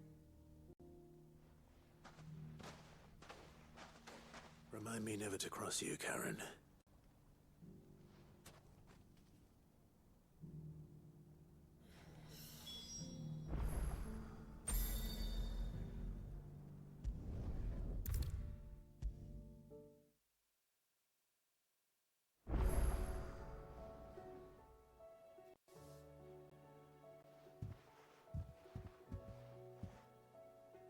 Remind me never to cross you, Karen.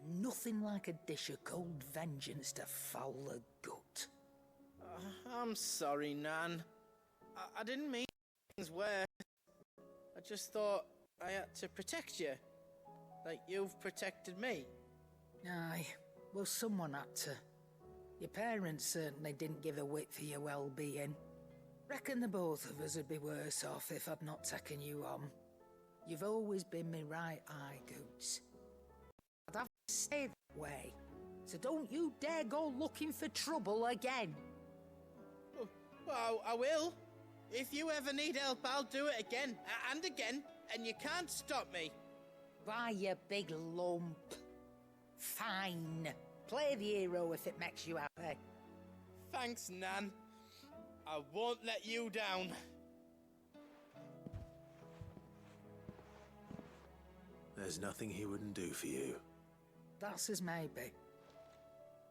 Nothing like a dish of cold vengeance to foul the gut. I'm sorry, Nan. I didn't mean things worse. I just thought I had to protect you. Like you've protected me. Aye, well someone had to. Your parents certainly didn't give a whit for your well-being. Reckon the both of us would be worse off if I'd not taken you on. You've always been me right eye, Goots. I'd have to stay that way. So don't you dare go looking for trouble again. Well, I will. If you ever need help, I'll do it again and again, and you can't stop me. Why, you big lump. Fine. Play the hero if it makes you happy. Thanks, Nan. I won't let you down. There's nothing he wouldn't do for you. That's as maybe.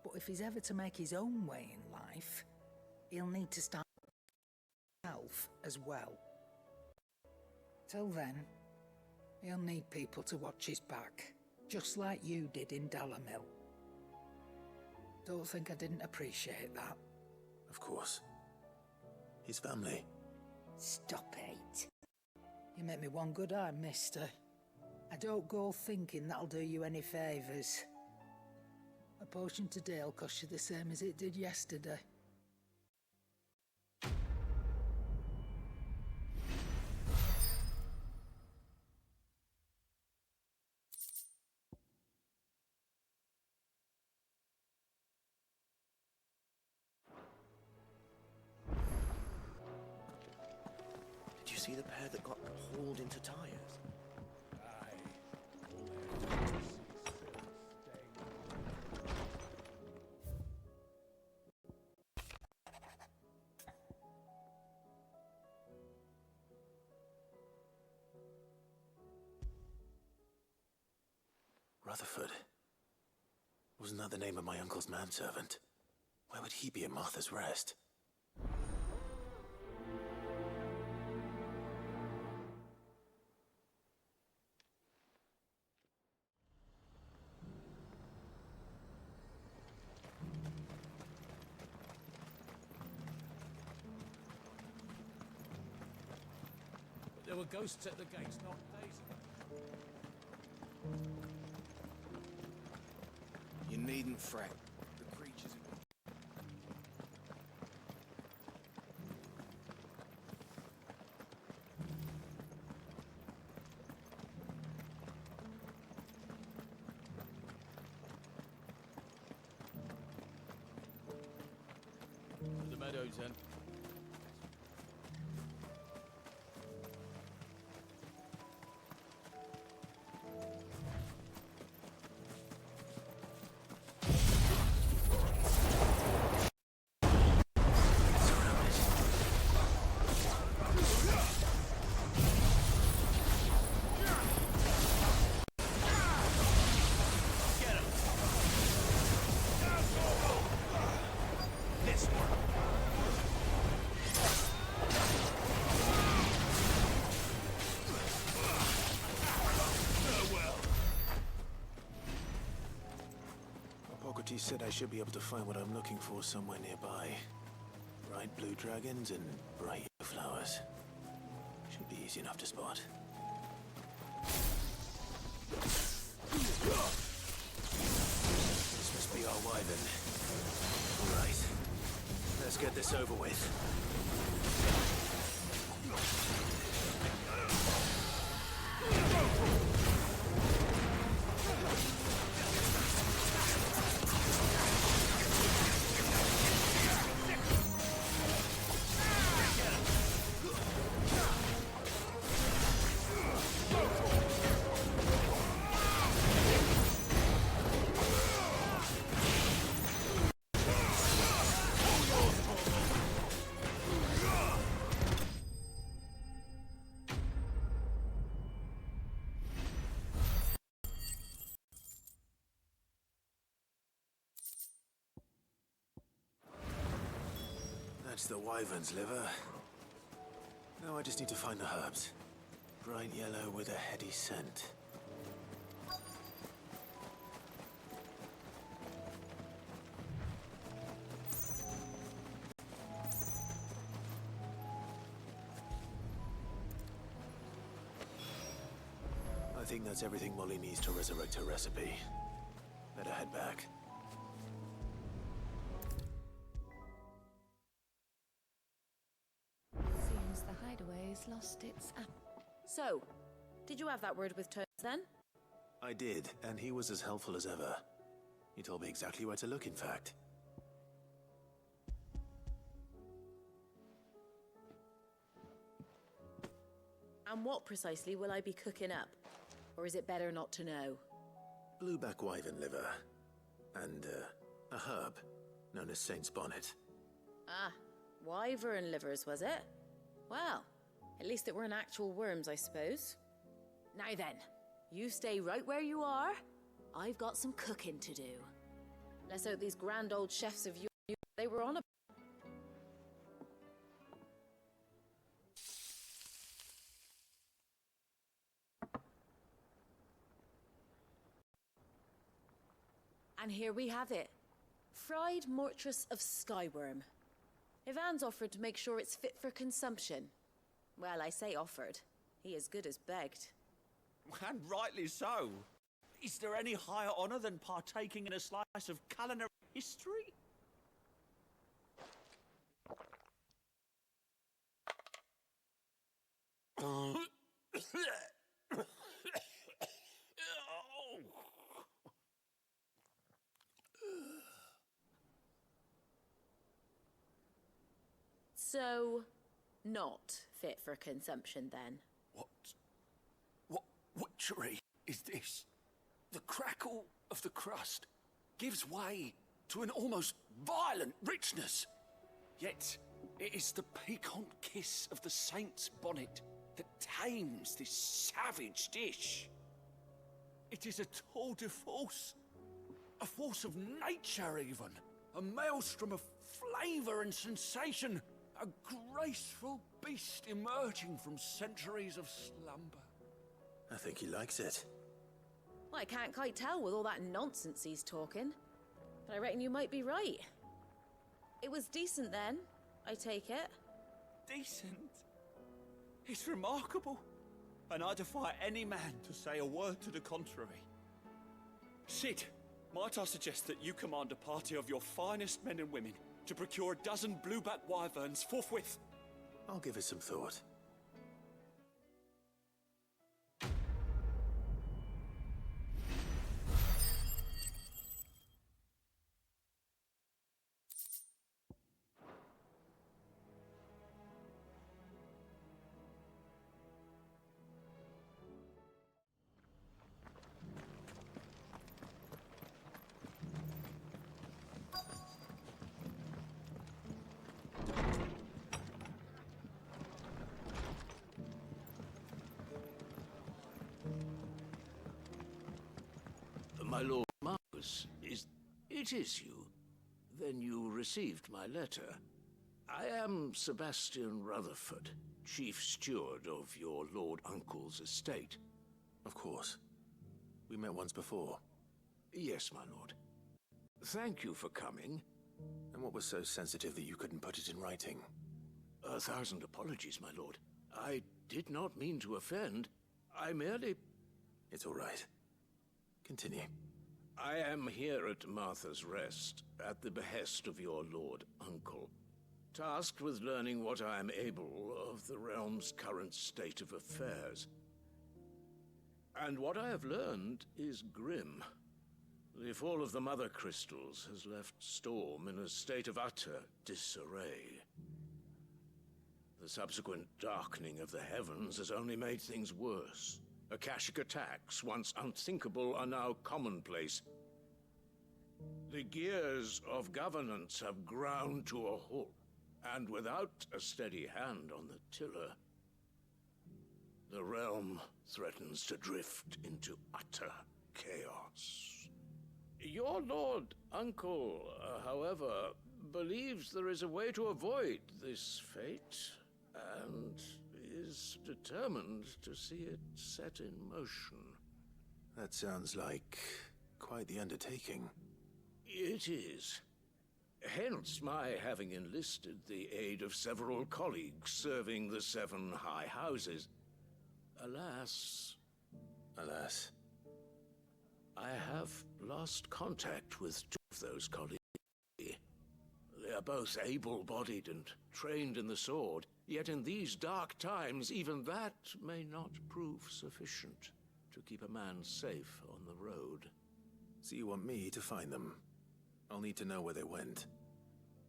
But if he's ever to make his own way in life, he'll need to start himself as well. Till then, he'll need people to watch his back, just like you did in Dalamil. Don't think I didn't appreciate that. Of course. His family. Stop it. You make me one good eye, mister. I don't go thinking that'll do you any favours. A potion today'll cost you the same as it did yesterday. Did you see the pair that got hauled into tyres? Rutherford. Wasn't that the name of my uncle's manservant? Why would he be at Martha's Rest? There were ghosts at the gates not days ago. You needn't fret. The creatures... The meadows, then. Hippocrates said I should be able to find what I'm looking for somewhere nearby. Bright blue dragons and bright yellow flowers. Should be easy enough to spot. This must be our wyvern. All right. Let's get this over with. That's the wyvern's liver. Now I just need to find the herbs. Bright yellow with a heady scent. I think that's everything Molly needs to resurrect her recipe. Better head back. Seems the hideaway's lost its app. So, did you have that word with Tones then? I did, and he was as helpful as ever. He told me exactly where to look, in fact. And what precisely will I be cooking up? Or is it better not to know? Blueback wyvern liver. And, a herb known as Saint's Bonnet. Ah, wyvern livers, was it? Well, at least it weren't actual worms, I suppose. Now then, you stay right where you are. I've got some cooking to do. Let's hope these grand old chefs of yours, they were on a... And here we have it. Fried mortress of skyworm. Ivan's offered to make sure it's fit for consumption. Well, I say offered. He as good as begged. And rightly so. Is there any higher honor than partaking in a slice of culinary history? So, not fit for consumption then? What witchery is this? The crackle of the crust gives way to an almost violent richness. Yet, it is the piquant kiss of the saint's bonnet that tames this savage dish. It is a tour de force. A force of nature, even. A maelstrom of flavor and sensation. A graceful beast emerging from centuries of slumber. I think he likes it. Well, I can't quite tell with all that nonsense he's talking. But I reckon you might be right. It was decent then, I take it. Decent? It's remarkable. And I defy any man to say a word to the contrary. Sid, might I suggest that you command a party of your finest men and women to procure a dozen blueback wyverns forthwith? I'll give it some thought. My lord Marcus, it is you. then you received my letter. I am Sebastian Rutherford, Chief Steward of your Lord Uncle's estate. Of course. We met once before. Yes, my lord. Thank you for coming. And what was so sensitive that you couldn't put it in writing? 1,000 apologies, my lord. I did not mean to offend. I merely... It's all right. Continue. I am here at Martha's Rest, at the behest of your Lord Uncle, tasked with learning what I am able of the realm's current state of affairs. And what I have learned is grim. The fall of the Mother Crystals has left Storm in a state of utter disarray. The subsequent darkening of the heavens has only made things worse. Akashic attacks, once unthinkable, are now commonplace. The gears of governance have ground to a halt, and without a steady hand on the tiller, the realm threatens to drift into utter chaos. Your Lord Uncle, however, believes there is a way to avoid this fate, and is determined to see it set in motion. That sounds like quite the undertaking. It is. Hence my having enlisted the aid of several colleagues serving the 7 high houses. Alas... Alas? I have lost contact with 2 of those colleagues. They are both able-bodied and trained in the sword, yet in these dark times, even that may not prove sufficient to keep a man safe on the road. So you want me to find them? I'll need to know where they went.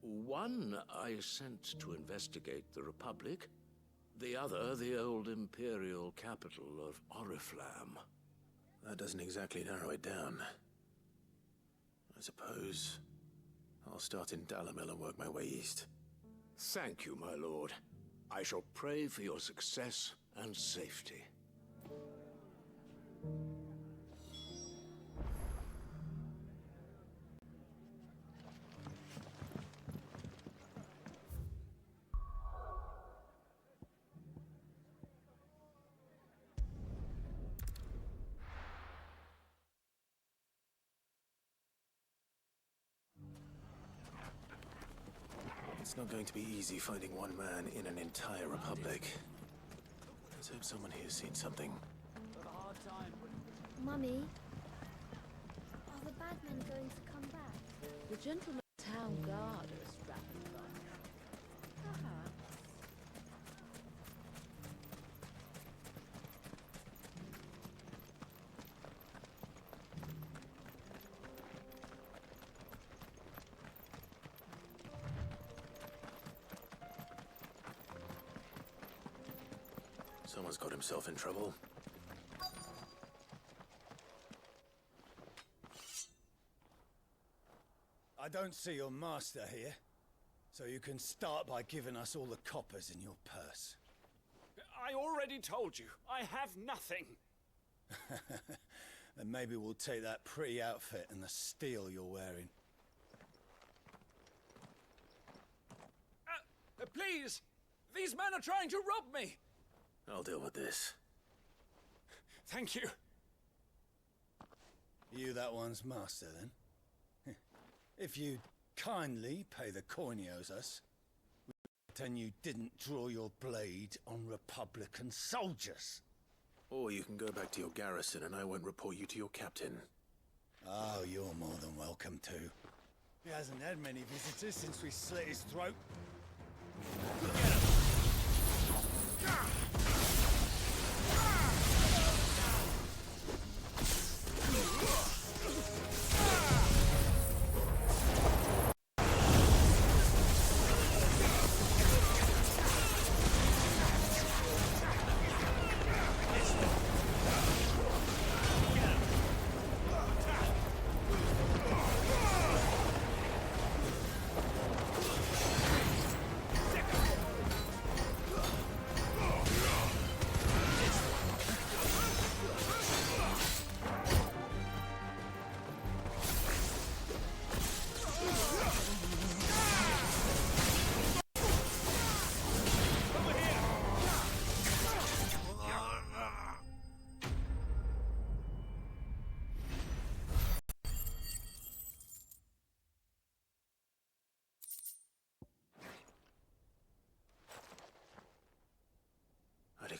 One I sent to investigate the Republic, the other the old Imperial capital of Oriflamme. That doesn't exactly narrow it down. I suppose I'll start in Dalamil and work my way east. Thank you, my lord. I shall pray for your success and safety. It's not going to be easy finding one man in an entire republic. Let's hope someone here's seen something. Mummy, are the bad men going to come back? The gentleman town guard are strapping up. Perhaps. Someone's got himself in trouble. I don't see your master here, so you can start by giving us all the coppers in your purse. I already told you, I have nothing. Then maybe we'll take that pretty outfit and the steel you're wearing. Please! These men are trying to rob me! I'll deal with this. Thank you. You that one's master, then? If you'd kindly pay the coin he owes us, we pretend you didn't draw your blade on Republican soldiers. Or you can go back to your garrison and I won't report you to your captain. Oh, you're more than welcome to. He hasn't had many visitors since we slit his throat.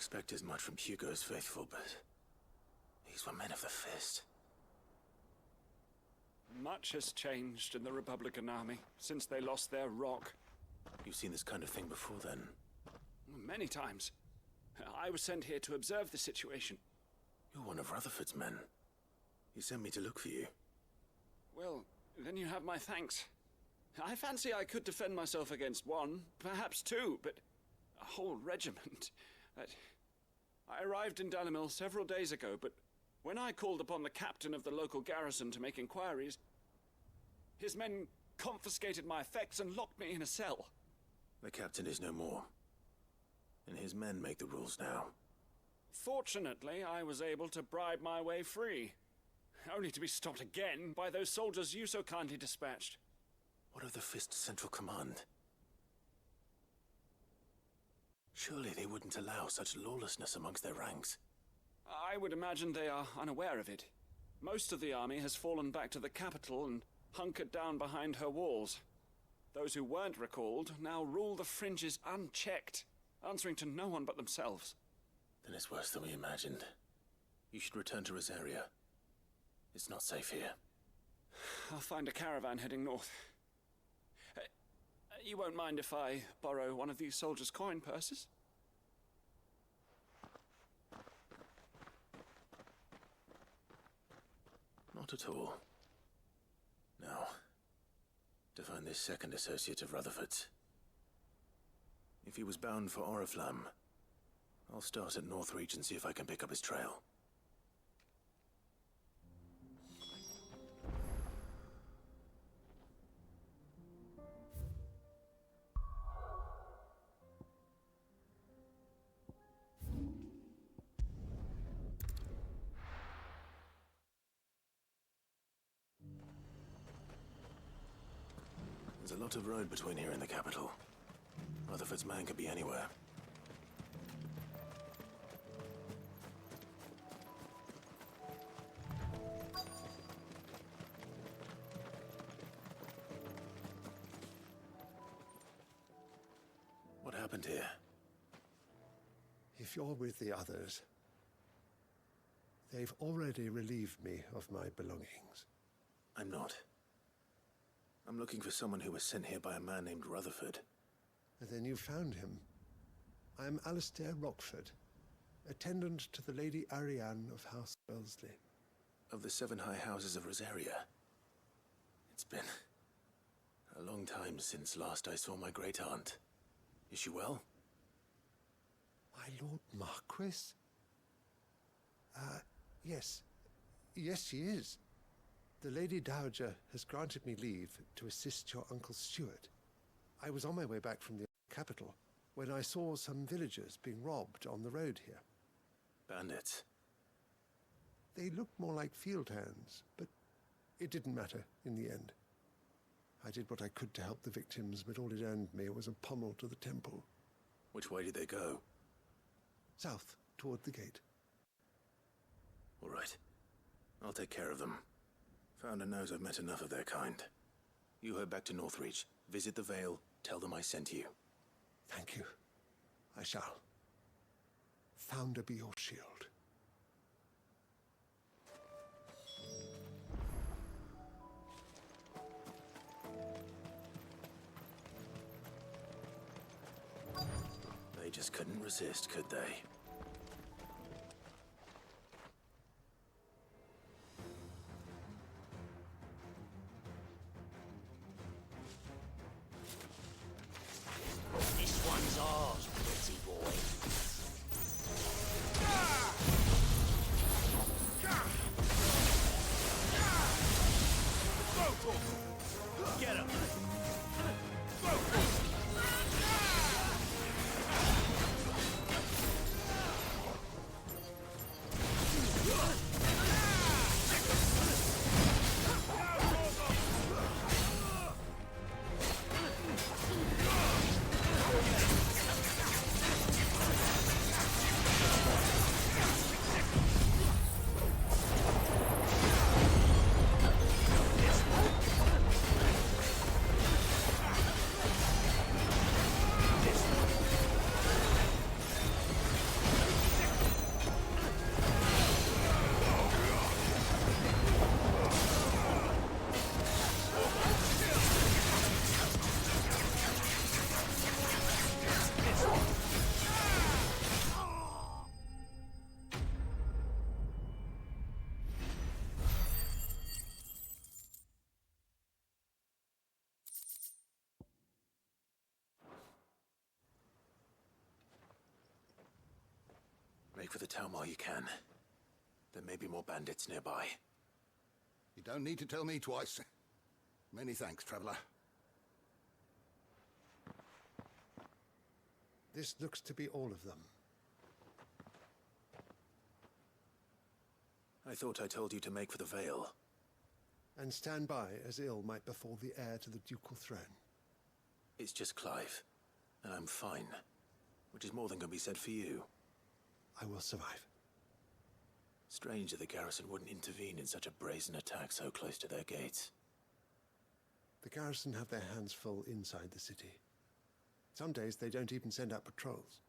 expect as much from Hugo's faithful, but these were men of the fist. Much has changed in the Republican army since they lost their rock. You've seen this kind of thing before, then? Many times. I was sent here to observe the situation. You're one of Rutherford's men. He sent me to look for you. Well, then you have my thanks. I fancy I could defend myself against one, perhaps two, but a whole regiment. I arrived in Dalimil several days ago, but when I called upon the captain of the local garrison to make inquiries, his men confiscated my effects and locked me in a cell. The captain is no more, and his men make the rules now. Fortunately, I was able to bribe my way free, only to be stopped again by those soldiers you so kindly dispatched. What of the Fist's Central Command? Surely they wouldn't allow such lawlessness amongst their ranks. I would imagine they are unaware of it. Most of the army has fallen back to the capital and hunkered down behind her walls. Those who weren't recalled now rule the fringes unchecked, answering to no one but themselves. Then it's worse than we imagined. You should return to Rosaria. It's not safe here. I'll find a caravan heading north. You won't mind if I borrow one of these soldiers' coin purses? Not at all. Now, to find this second associate of Rutherford's. If he was bound for Oriflamme, I'll start at Northreach and see if I can pick up his trail. There's a lot of road between here and the capital. Rutherford's man could be anywhere. What happened here? If you're with the others, they've already relieved me of my belongings. I'm not. I'm looking for someone who was sent here by a man named Rutherford. And then you found him. I am Alistair Rockford, attendant to the Lady Ariane of House Wellesley. Of the 7 high houses of Rosaria. It's been a long time since last I saw my great-aunt. Is she well? My Lord Marquis? Yes. Yes, she is. The Lady Dowager has granted me leave to assist your Uncle Stuart. I was on my way back from the capital when I saw some villagers being robbed on the road here. Bandits? They looked more like field hands, but it didn't matter in the end. I did what I could to help the victims, but all it earned me was a pommel to the temple. Which way did they go? South, toward the gate. All right. I'll take care of them. Founder knows I've met enough of their kind. You head back to Northreach, visit the Vale, tell them I sent you. Thank you. I shall. Founder be your shield. They just couldn't resist, could they? This one's ours, pretty boy. Get him! Break for the town while you can. There may be more bandits nearby. You don't need to tell me twice. Many thanks, traveler. This looks to be all of them. I thought I told you to make for the Vale. And stand by as ill might befall the heir to the ducal throne. It's just Clive, and I'm fine. Which is more than can be said for you. I will survive. Strange that the garrison wouldn't intervene in such a brazen attack so close to their gates. The garrison have their hands full inside the city. Some days they don't even send out patrols.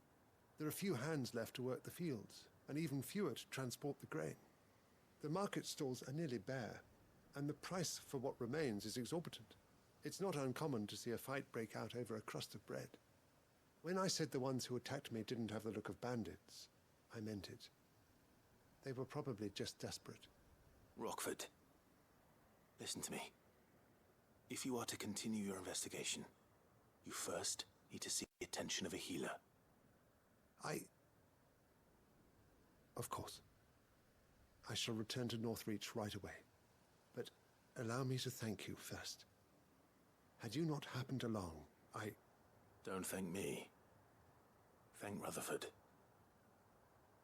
There are few hands left to work the fields, and even fewer to transport the grain. The market stalls are nearly bare, and the price for what remains is exorbitant. It's not uncommon to see a fight break out over a crust of bread. When I said the ones who attacked me didn't have the look of bandits, I meant it. They were probably just desperate. Rockford, listen to me. If you are to continue your investigation, you first need to seek the attention of a healer. Of course. I shall return to Northreach right away. But allow me to thank you first. Had you not happened along, Don't thank me. Thank Rutherford.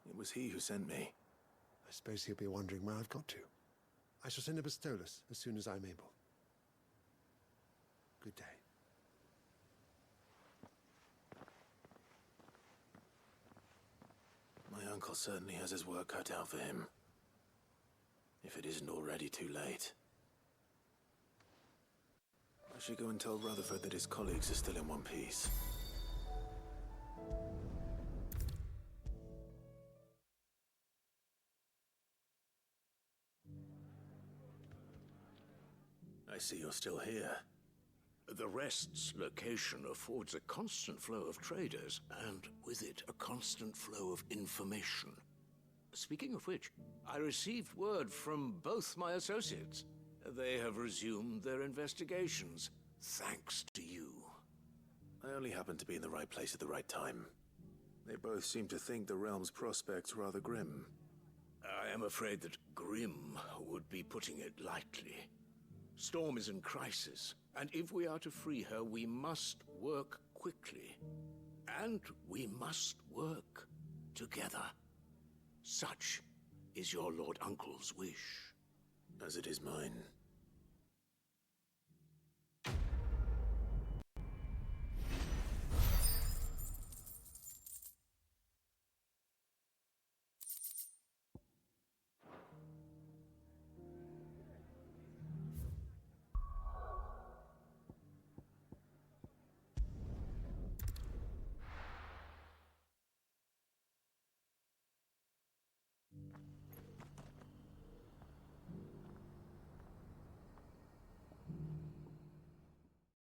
It was he who sent me. I suppose he'll be wondering where I've got to. I shall send a Bastolus as soon as I'm able. Good day. My uncle certainly has his work cut out for him. If it isn't already too late. I should go and tell Rutherford that his colleagues are still in one piece. I see you're still here. The Rest's location affords a constant flow of traders, and with it, a constant flow of information. Speaking of which, I received word from both my associates. They have resumed their investigations, thanks to you. I only happened to be in the right place at the right time. They both seem to think the realm's prospects rather grim. I am afraid that grim would be putting it lightly. Storm is in crisis, and if we are to free her, we must work quickly. And we must work together. Such is your Lord Uncle's wish. As it is mine.